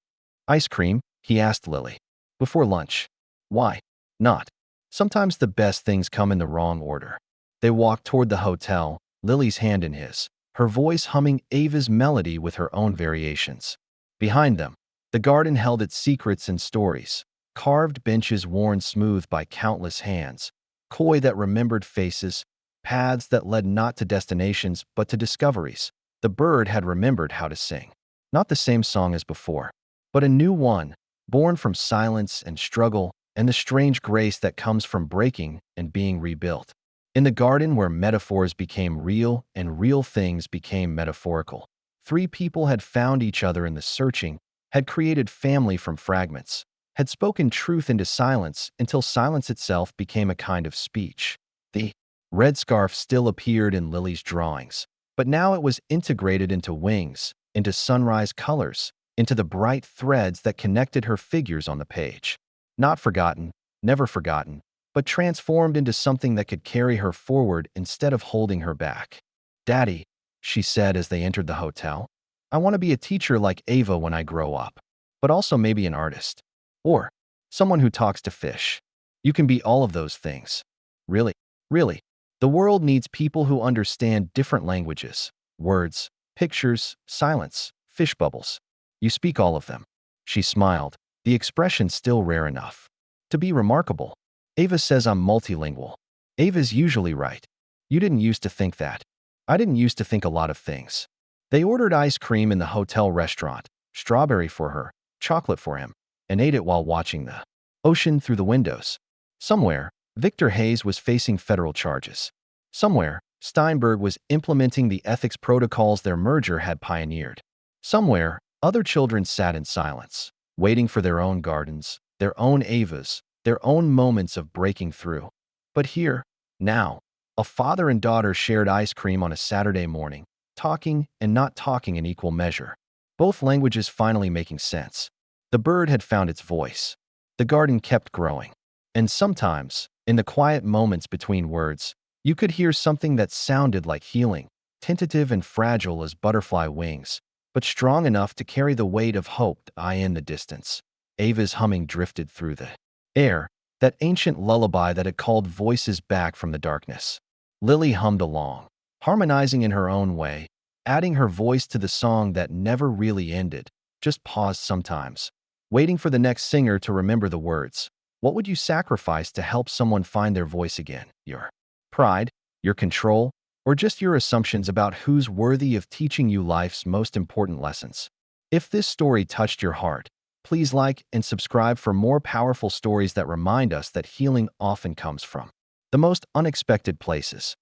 "Ice cream?" he asked Lily. "Before lunch." "Why not? Sometimes the best things come in the wrong order." They walked toward the hotel, Lily's hand in his, her voice humming Ava's melody with her own variations. Behind them, the garden held its secrets and stories. Carved benches worn smooth by countless hands, koi that remembered faces, paths that led not to destinations but to discoveries. The bird had remembered how to sing. Not the same song as before, but a new one, born from silence and struggle and the strange grace that comes from breaking and being rebuilt. In the garden where metaphors became real and real things became metaphorical, 3 people had found each other in the searching, had created family from fragments, had spoken truth into silence until silence itself became a kind of speech. The red scarf still appeared in Lily's drawings, but now it was integrated into wings, into sunrise colors, into the bright threads that connected her figures on the page. Not forgotten, never forgotten, but transformed into something that could carry her forward instead of holding her back. "Daddy," she said as they entered the hotel, "I want to be a teacher like Ava when I grow up, but also maybe an artist. Or someone who talks to fish." "You can be all of those things." "Really? Really? The world needs people who understand different languages, words, pictures, silence, fish bubbles. You speak all of them." She smiled, the expression still rare enough to be remarkable. "Ava says I'm multilingual." "Ava's usually right. You didn't used to think that." "I didn't used to think a lot of things." They ordered ice cream in the hotel restaurant, strawberry for her, chocolate for him, and ate it while watching the ocean through the windows. Somewhere, Victor Hayes was facing federal charges. Somewhere, Steinberg was implementing the ethics protocols their merger had pioneered. Somewhere, other children sat in silence, waiting for their own gardens, their own Avas, their own moments of breaking through. But here, now, a father and daughter shared ice cream on a Saturday morning, talking and not talking in equal measure. Both languages finally making sense. The bird had found its voice. The garden kept growing. And sometimes, in the quiet moments between words, you could hear something that sounded like healing, tentative and fragile as butterfly wings, but strong enough to carry the weight of hope in the distance. Ava's humming drifted through the air, that ancient lullaby that had called voices back from the darkness. Lily hummed along, harmonizing in her own way, adding her voice to the song that never really ended, just pause sometimes, waiting for the next singer to remember the words. What would you sacrifice to help someone find their voice again? Your pride, your control, or just your assumptions about who's worthy of teaching you life's most important lessons? If this story touched your heart, please like and subscribe for more powerful stories that remind us that healing often comes from the most unexpected places.